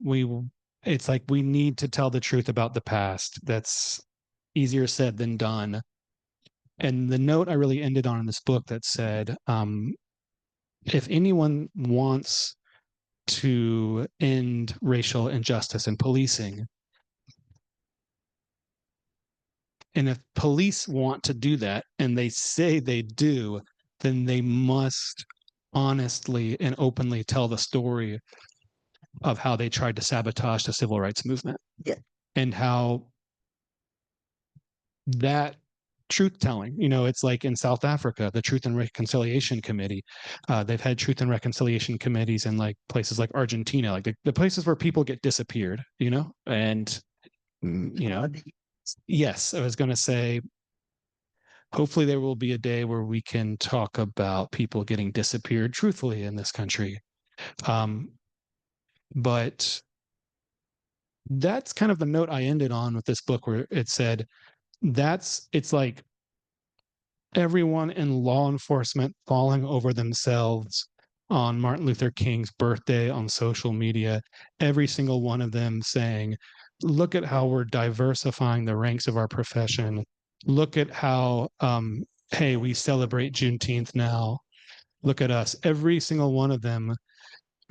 it's like we need to tell the truth about the past. That's easier said than done. And the note I really ended on in this book that said, if anyone wants to end racial injustice in policing, and if police want to do that, and they say they do, then they must honestly and openly tell the story of how they tried to sabotage the civil rights movement. Yeah. And how that truth telling, you know, it's like in South Africa, the Truth and Reconciliation Committee. They've had truth and reconciliation committees in like places like Argentina, like the places where people get disappeared, you know, and, you know, yes, I was going to say, hopefully there will be a day where we can talk about people getting disappeared truthfully in this country. But that's kind of the note I ended on with this book, where it said, it's like everyone in law enforcement falling over themselves on Martin Luther King's birthday on social media, every single one of them saying, look at how we're diversifying the ranks of our profession. Look at how, hey, we celebrate Juneteenth now. Look at us. Every single one of them,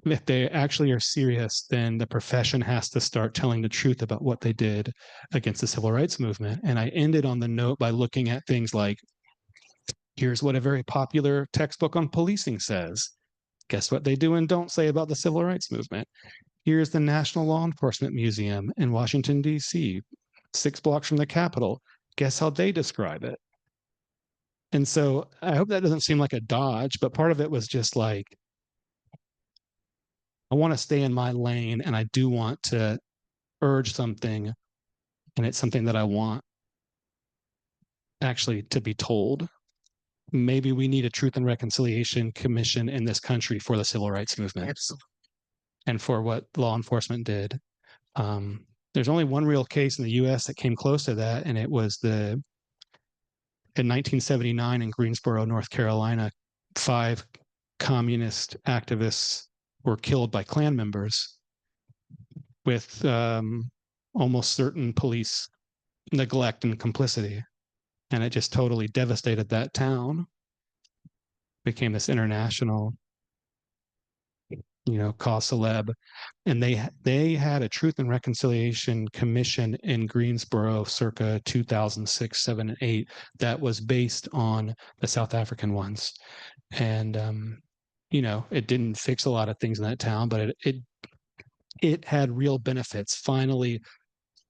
if they actually are serious, then the profession has to start telling the truth about what they did against the civil rights movement. And I ended on the note by looking at things like, here's what a very popular textbook on policing says. Guess what they do and don't say about the civil rights movement? Here's the National Law Enforcement Museum in Washington, D.C., 6 blocks from the Capitol. Guess how they describe it? And so I hope that doesn't seem like a dodge, but part of it was just like, I want to stay in my lane, and I do want to urge something, and it's something that I want actually to be told. Maybe we need a Truth and Reconciliation Commission in this country for the civil rights movement. Absolutely. And for what law enforcement did. There's only one real case in the U.S. that came close to that, and it was in 1979 in Greensboro, North Carolina. 5 communist activists were killed by Klan members with almost certain police neglect and complicity. And it just totally devastated that town. Became this international cause celeb, and they had a Truth and Reconciliation Commission in Greensboro circa 2006, 7, and 8 that was based on the South African ones. And it didn't fix a lot of things in that town, but it had real benefits. Finally,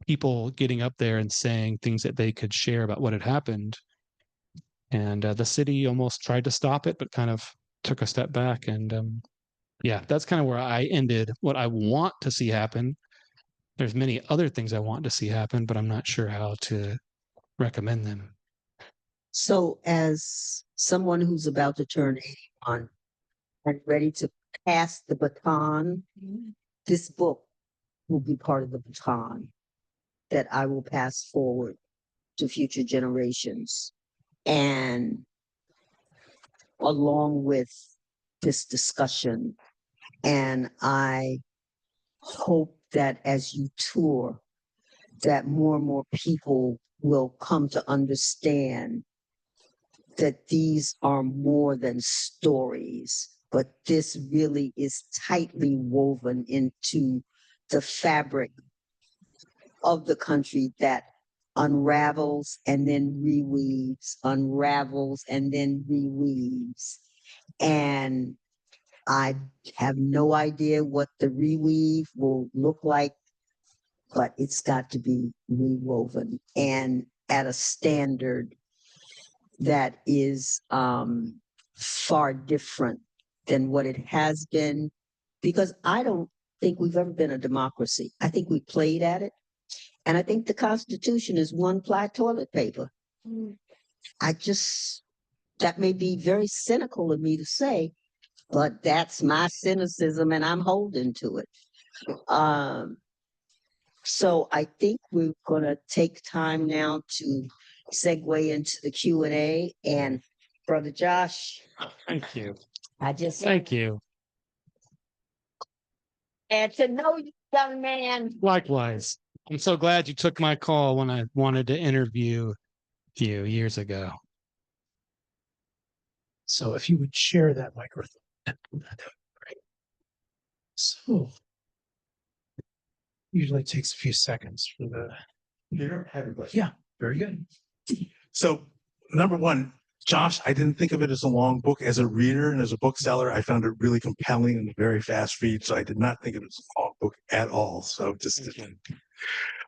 people getting up there and saying things that they could share about what had happened. And the city almost tried to stop it, but kind of took a step back. And yeah, that's kind of where I ended what I want to see happen. There's many other things I want to see happen, but I'm not sure how to recommend them. So as someone who's about to turn 81 and ready to pass the baton, this book will be part of the baton that I will pass forward to future generations. And along with this discussion, and I hope that as you tour, that more and more people will come to understand that these are more than stories, but this really is tightly woven into the fabric of the country that unravels and then reweaves, unravels and then reweaves. And I have no idea what the reweave will look like, but it's got to be rewoven and at a standard that is far different than what it has been, because I don't think we've ever been a democracy. I think we played at it. And I think the Constitution is one ply toilet paper. That may be very cynical of me to say, but that's my cynicism and I'm holding to it. So I think we're going to take time now to segue into the Q&A. And Brother Josh. Thank you. Thank you. And to know you, young man. Likewise. I'm so glad you took my call when I wanted to interview you years ago. So if you would share that microphone, that would be great. So usually takes a few seconds for the. Yeah, very good. So, number one, Josh, I didn't think of it as a long book. As a reader and as a bookseller, I found it really compelling and a very fast read. So I did not think of it as a long book at all. So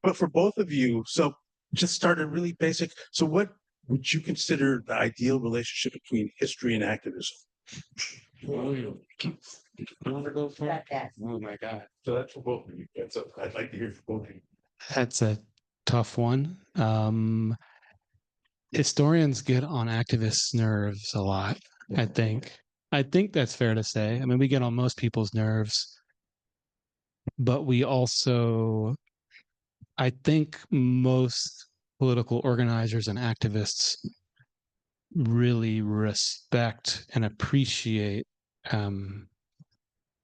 but for both of you, so just started really basic. So what would you consider the ideal relationship between history and activism? You want to go for it? Oh my God. So that's for both of you. I'd like to hear from both of you. That's a tough one. Historians get on activists' nerves a lot, I think. I think that's fair to say. I mean, we get on most people's nerves, but we also, I think most political organizers and activists really respect and appreciate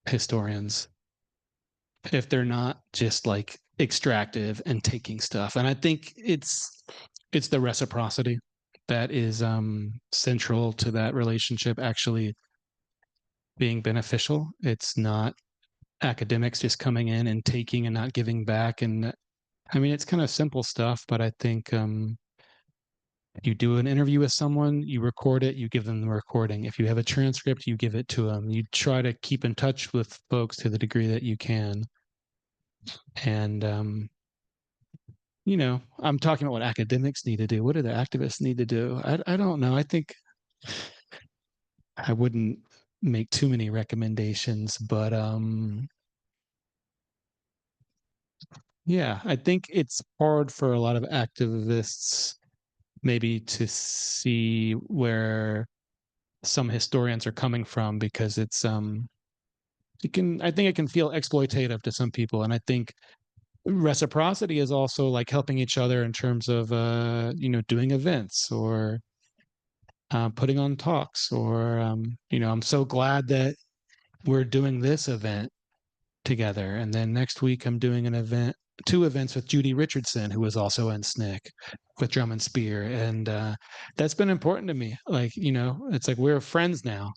historians if they're not just like extractive and taking stuff. And I think it's the reciprocity that is central to that relationship actually being beneficial. It's not academics just coming in and taking and not giving back. And I mean, it's kind of simple stuff, but I think you do an interview with someone, you record it, you give them the recording. If you have a transcript, you give it to them. You try to keep in touch with folks to the degree that you can. And, I'm talking about what academics need to do. What do the activists need to do? I don't know. I think I wouldn't make too many recommendations, but yeah, I think it's hard for a lot of activists maybe to see where some historians are coming from, because it's I think it can feel exploitative to some people. And I think reciprocity is also like helping each other in terms of doing events or putting on talks, or I'm so glad that we're doing this event together, and then next week I'm doing two events with Judy Richardson, who was also in SNCC with Drum and Spear, and that's been important to me. Like, it's like we're friends now,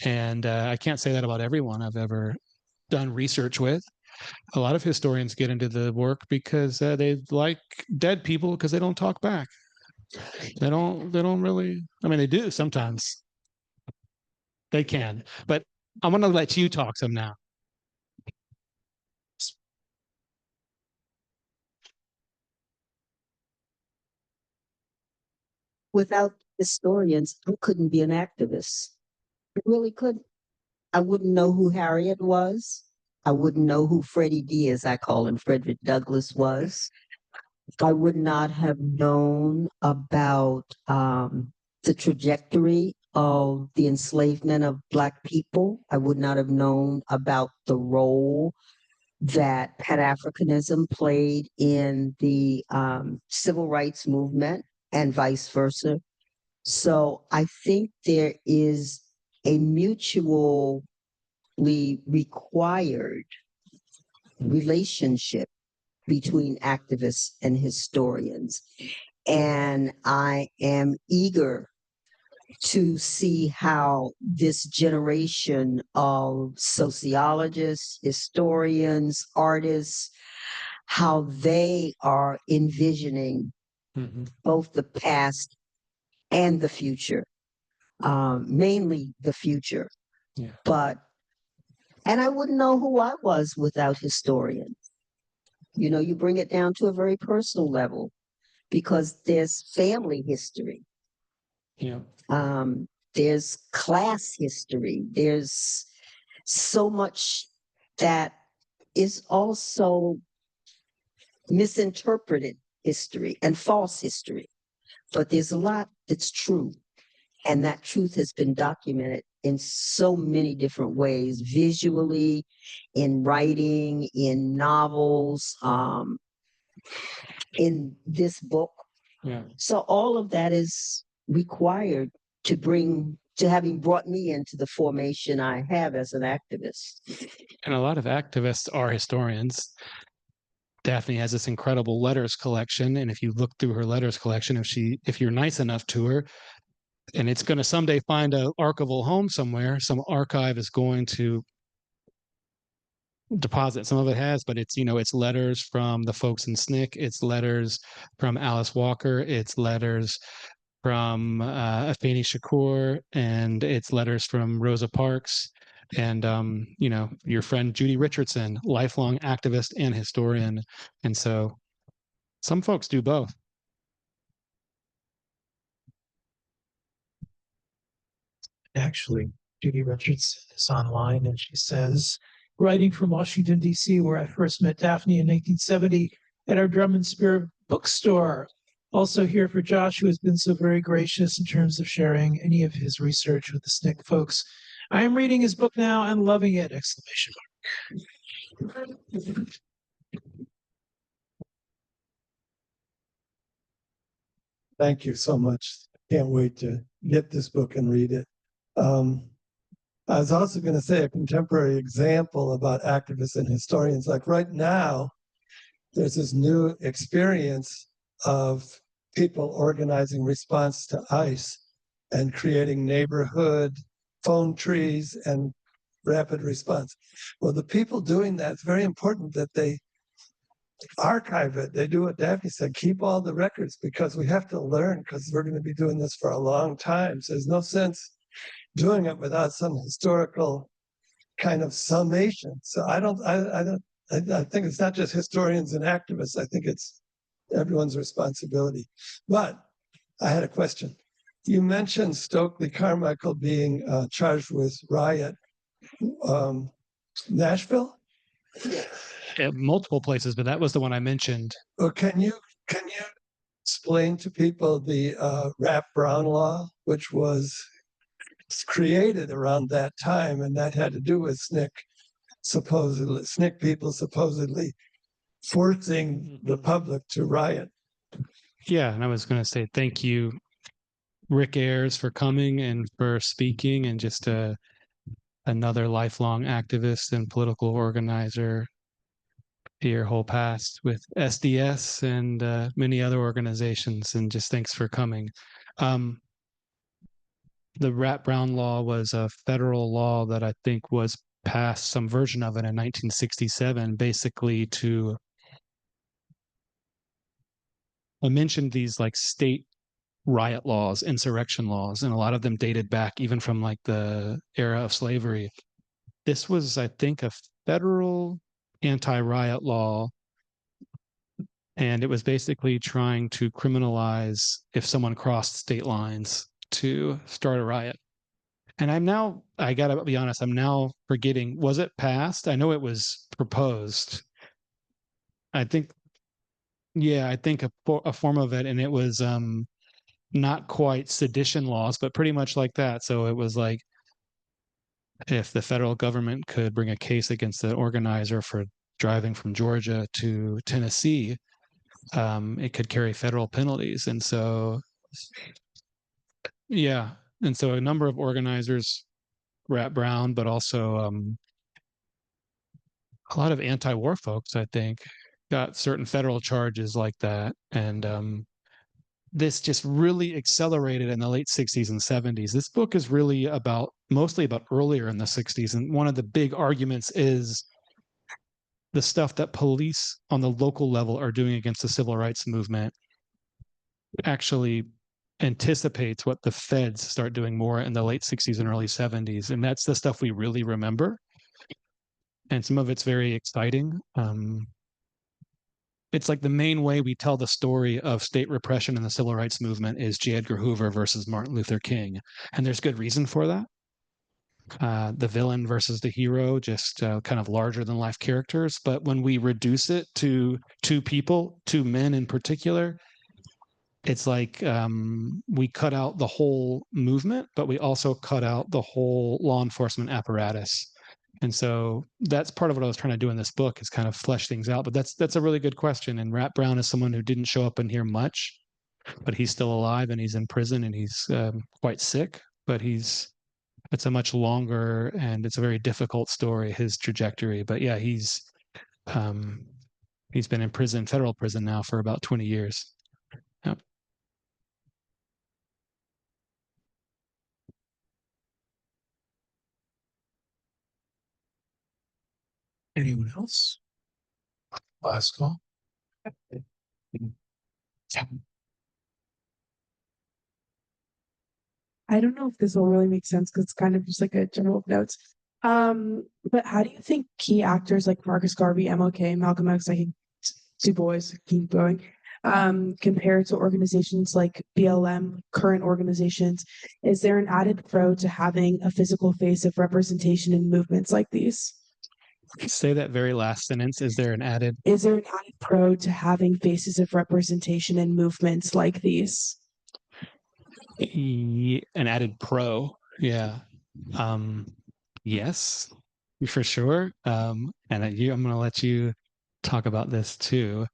and I can't say that about everyone I've ever done research with. A lot of historians get into the work because they like dead people because they don't talk back. They don't really. I mean, they do sometimes. They can, but I'm going to let you talk some now. Without historians, I couldn't be an activist. I really couldn't. I wouldn't know who Harriet was. I wouldn't know who Freddie D, as I call him, Frederick Douglass was. I would not have known about the trajectory of the enslavement of Black people. I would not have known about the role that Pan-Africanism played in the civil rights movement and vice versa. So I think there is a mutually required relationship between activists and historians. And I am eager to see how this generation of sociologists, historians, artists, how they are envisioning both the past and the future, mainly the future. Yeah. And I wouldn't know who I was without historians. You know, you bring it down to a very personal level because there's family history. Yeah. There's class history. There's so much that is also misinterpreted history and false history. But there's a lot that's true. And that truth has been documented in so many different ways, visually, in writing, in novels, in this book. Yeah. So all of that is required to having brought me into the formation I have as an activist. And a lot of activists are historians. Daphne has this incredible letters collection, and if you look through her letters collection, if you're nice enough to her, and it's going to someday find an archival home somewhere, some archive is going to deposit. Some of it has, but it's it's letters from the folks in SNCC, it's letters from Alice Walker, it's letters from Afeni Shakur, and it's letters from Rosa Parks, and your friend Judy Richardson, lifelong activist and historian. And so some folks do both. Actually, Judy Richardson is online and she says, writing from Washington, D.C., where I first met Daphne in 1970 at our Drum and Spear bookstore. Also here for Josh, who has been so very gracious in terms of sharing any of his research with the SNCC folks. I am reading his book now and loving it! Exclamation mark. Thank you so much. Can't wait to get this book and read it. I was also going to say a contemporary example about activists and historians. Like right now, there's this new experience of people organizing response to ICE and creating neighborhood phone trees and rapid response. Well, the people doing that, it's very important that they archive it. They do what Daphne said, keep all the records, because we have to learn, because we're going to be doing this for a long time. So there's no sense doing it without some historical kind of summation. So I think it's not just historians and activists. I think it's everyone's responsibility. But I had a question. You mentioned Stokely Carmichael being charged with riot. Nashville? At multiple places, but that was the one I mentioned. Well, can you explain to people the Rap Brown law, which was created around that time, and that had to do with SNCC people supposedly forcing the public to riot. Yeah, and I was going to say thank you, Rick Ayers, for coming and for speaking, and just another lifelong activist and political organizer. Your whole past with SDS and many other organizations, and just thanks for coming. The Rat Brown law was a federal law that I think was passed some version of it in 1967, basically to, I mentioned these like state riot laws, insurrection laws, and a lot of them dated back even from like the era of slavery. This was, I think, a federal anti-riot law, and it was basically trying to criminalize if someone crossed state lines to start a riot. And I gotta be honest, I'm now forgetting, was it passed? I know it was proposed. I think, yeah, I think a form of it, and it was not quite sedition laws, but pretty much like that. So it was like, if the federal government could bring a case against the organizer for driving from Georgia to Tennessee, it could carry federal penalties. And so, yeah. And so a number of organizers, Rat Brown, but also a lot of anti-war folks, I think, got certain federal charges like that. And this just really accelerated in the late 60s and 70s. This book is really mostly about earlier in the 60s. And one of the big arguments is the stuff that police on the local level are doing against the civil rights movement actually anticipates what the feds start doing more in the late 60s and early 70s. And that's the stuff we really remember. And some of it's very exciting. It's like the main way we tell the story of state repression in the civil rights movement is J. Edgar Hoover versus Martin Luther King. And there's good reason for that. The villain versus the hero, just kind of larger than life characters. But when we reduce it to two people, two men in particular, it's like we cut out the whole movement, but we also cut out the whole law enforcement apparatus. And so that's part of what I was trying to do in this book, is kind of flesh things out. But that's a really good question. And Rat Brown is someone who didn't show up in here much, but he's still alive and he's in prison and he's quite sick. But it's a much longer and it's a very difficult story, his trajectory. But yeah, he's been in prison, federal prison now for about 20 years. Yep. Anyone else? Last call. I don't know if this will really make sense because it's kind of just like a general notes. But how do you think key actors like Marcus Garvey, MLK, Malcolm X, like Du Bois, keep going, compare to organizations like BLM, current organizations? Is there an added pro to having a physical face of representation in movements like these? Say that very last sentence. Is there an added pro to having faces of representation in movements like these? An added pro? Yeah. Yes, for sure. And I'm going to let you talk about this too.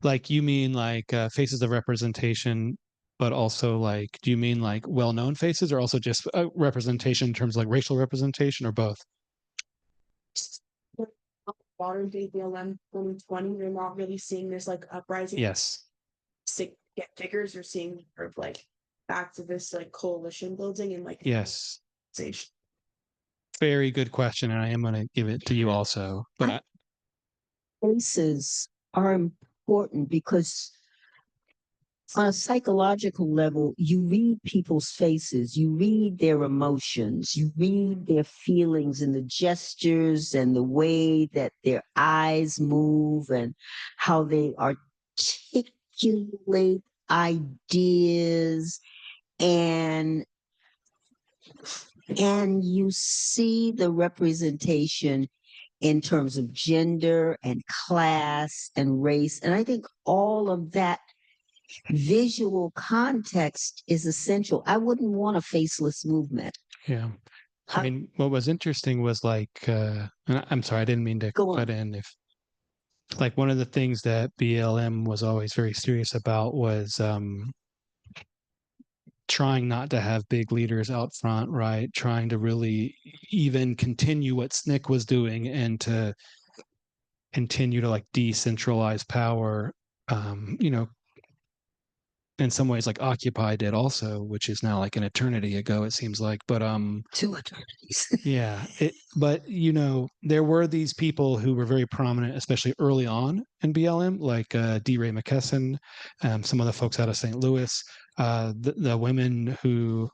Like, you mean like faces of representation, but also like, do you mean like well-known faces, or also just representation in terms of like racial representation, or both? Modern day BLM 2020, we're not really seeing this like uprising. Yes. Get figures, you're seeing sort of like activist like coalition building and like Yes. Very good question, and I am going to give it to you also. But Faces are important because on a psychological level, you read people's faces, you read their emotions, you read their feelings and the gestures and the way that their eyes move and how they articulate ideas, and you see the representation in terms of gender and class and race. And I think all of that visual context is essential. I wouldn't want a faceless movement. yeah, I mean, what was interesting was like, and I'm sorry, I didn't mean to cut in. If like one of the things that BLM was always very serious about was trying not to have big leaders out front, right? Trying to really even continue what SNCC was doing and to continue to like decentralize power, you know, in some ways like Occupy did also, which is now like an eternity ago, it seems like. But 2 eternities. yeah, but there were these people who were very prominent, especially early on in BLM, like D. Ray McKesson, some of the folks out of St. Louis, the women who,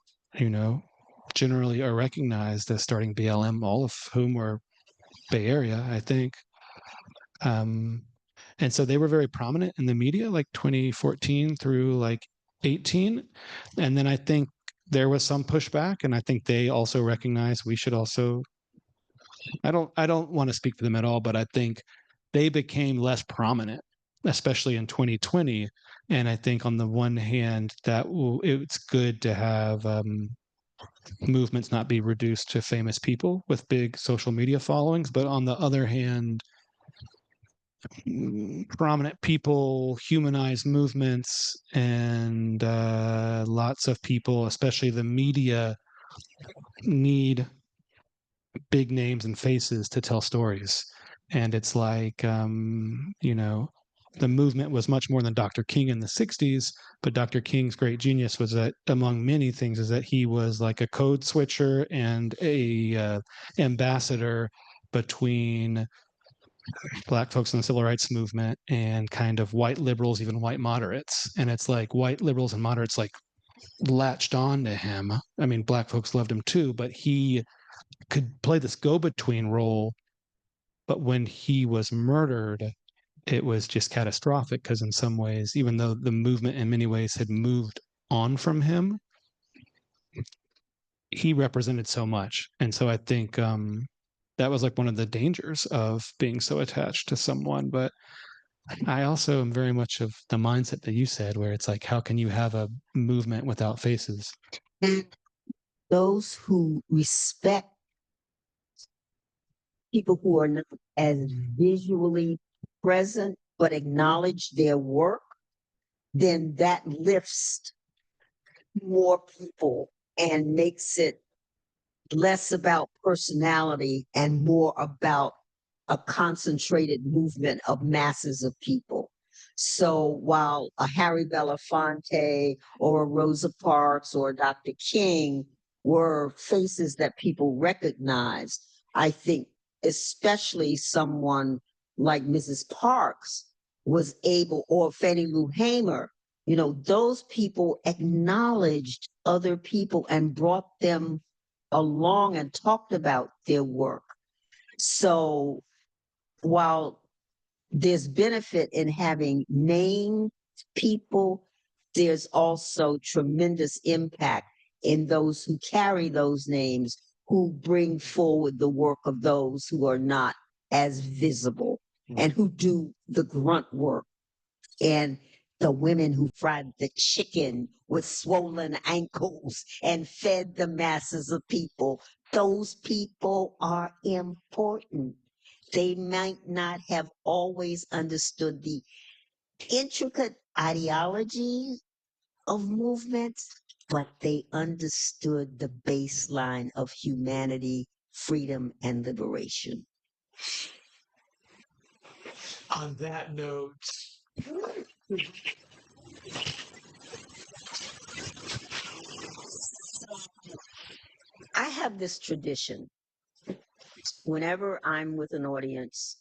generally are recognized as starting BLM, all of whom were Bay Area, I think. And so they were very prominent in the media, like 2014 through like 18. And then I think there was some pushback, and I think they also recognize we should also. I don't want to speak for them at all, but I think they became less prominent, especially in 2020. And I think on the one hand, it's good to have movements not be reduced to famous people with big social media followings, but on the other hand, prominent people humanize movements, and lots of people, especially the media, need big names and faces to tell stories. And it's like, the movement was much more than Dr. King in the 60s, but Dr. King's great genius was that, among many things, is that he was like a code switcher and a ambassador between Black folks in the civil rights movement and kind of white liberals, even white moderates. And it's like white liberals and moderates like latched on to him. I mean, Black folks loved him too, but he could play this go-between role. But when he was murdered, it was just catastrophic, because in some ways, even though the movement in many ways had moved on from him, he represented so much. And so I think that was like one of the dangers of being so attached to someone. But I also am very much of the mindset that you said, where it's like, how can you have a movement without faces? And those who respect people who are not as visually present but acknowledge their work, then that lifts more people and makes it less about personality and more about a concentrated movement of masses of people. So while a Harry Belafonte or a Rosa Parks or Dr. King were faces that people recognized, I think especially someone like Mrs. Parks was able, or Fannie Lou Hamer, those people acknowledged other people and brought them along and talked about their work. So while there's benefit in having named people, there's also tremendous impact in those who carry those names, who bring forward the work of those who are not as visible and who do the grunt work. And the women who fried the chicken with swollen ankles and fed the masses of people, those people are important. They might not have always understood the intricate ideology of movements, but they understood the baseline of humanity, freedom, and liberation. On that note, I have this tradition. Whenever I'm with an audience,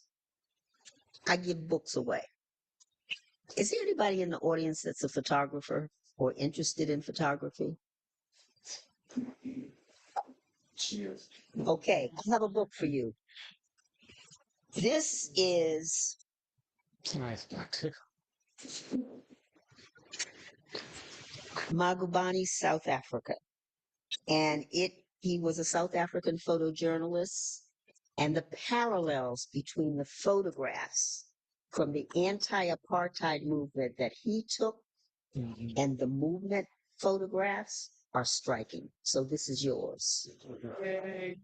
I give books away. Is there anybody in the audience that's a photographer or interested in photography? Cheers. Okay, I have a book for you. This is It's nice, Doctor. Magubani, South Africa. And he was a South African photojournalist, and the parallels between the photographs from the anti-apartheid movement that he took and the movement photographs are striking. So this is yours. Yay.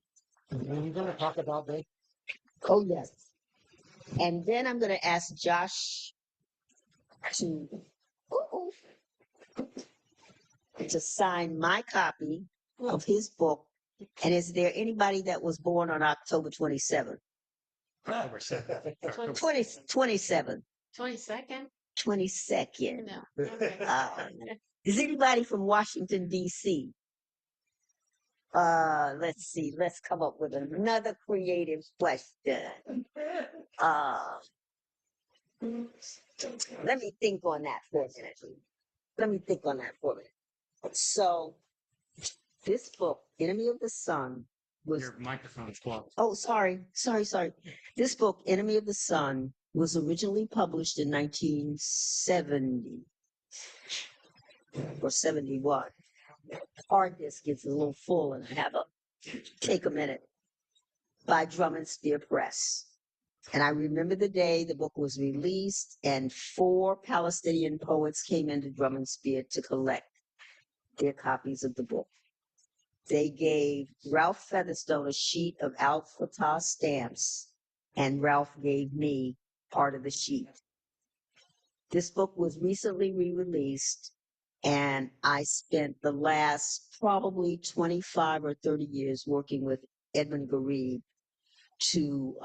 Are you going to talk about this? Oh, yes. And then I'm going to ask Josh to sign my copy of his book. And is there anybody that was born on October 27th? 27. 22nd? 22nd. Is anybody from Washington, D.C.? Let's see. Let's come up with another creative question. Let me think on that for a minute. So, this book, Enemy of the Sun, was. Your microphone's closed. Oh, sorry. This book, Enemy of the Sun, was originally published in 1970 or 71. Hard disk gets a little full and I have a take a minute by Drum and Spear Press. And I remember the day the book was released and 4 Palestinian poets came into Drum and Spear to collect their copies of the book. They gave Ralph Featherstone a sheet of Al Fatah stamps, and Ralph gave me part of the sheet. This book was recently re-released, and I spent the last probably 25 or 30 years working with Edmund Garib to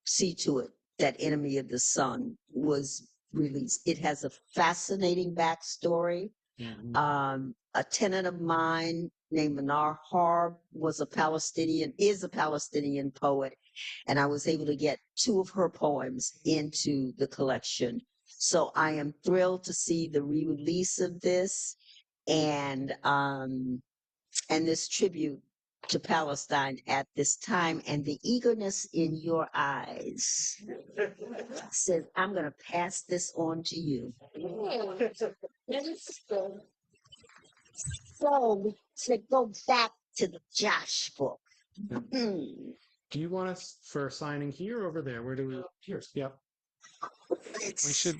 see to it that Enemy of the Sun was released. It has a fascinating backstory. A tenant of mine named Manar Harb is a Palestinian poet, and I was able to get 2 of her poems into the collection. So I am thrilled to see the re-release of this and this tribute to Palestine at this time, and the eagerness in your eyes says, I'm going to pass this on to you. So to go back to the Josh book. Do you want us for signing here or over there? Where do we? Here. Yep.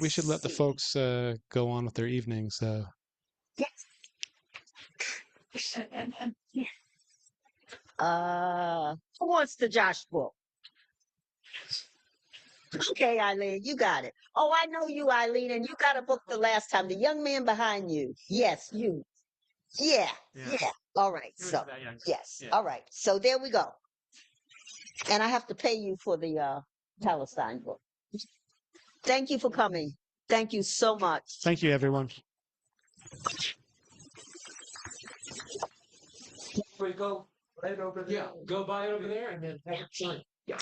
We should let the folks go on with their evenings. Who wants the Josh book? Okay, Eileen, you got it. Oh, I know you, Eileen, and you got a book the last time. The young man behind you. Yes, you. Yeah. All right. So, yes. Yeah. All right. So there we go. And I have to pay you for the Palestine book. Thank you for coming. Thank you so much. Thank you, everyone. We go right over there. Yeah, go by over there and then have a sign. Yeah.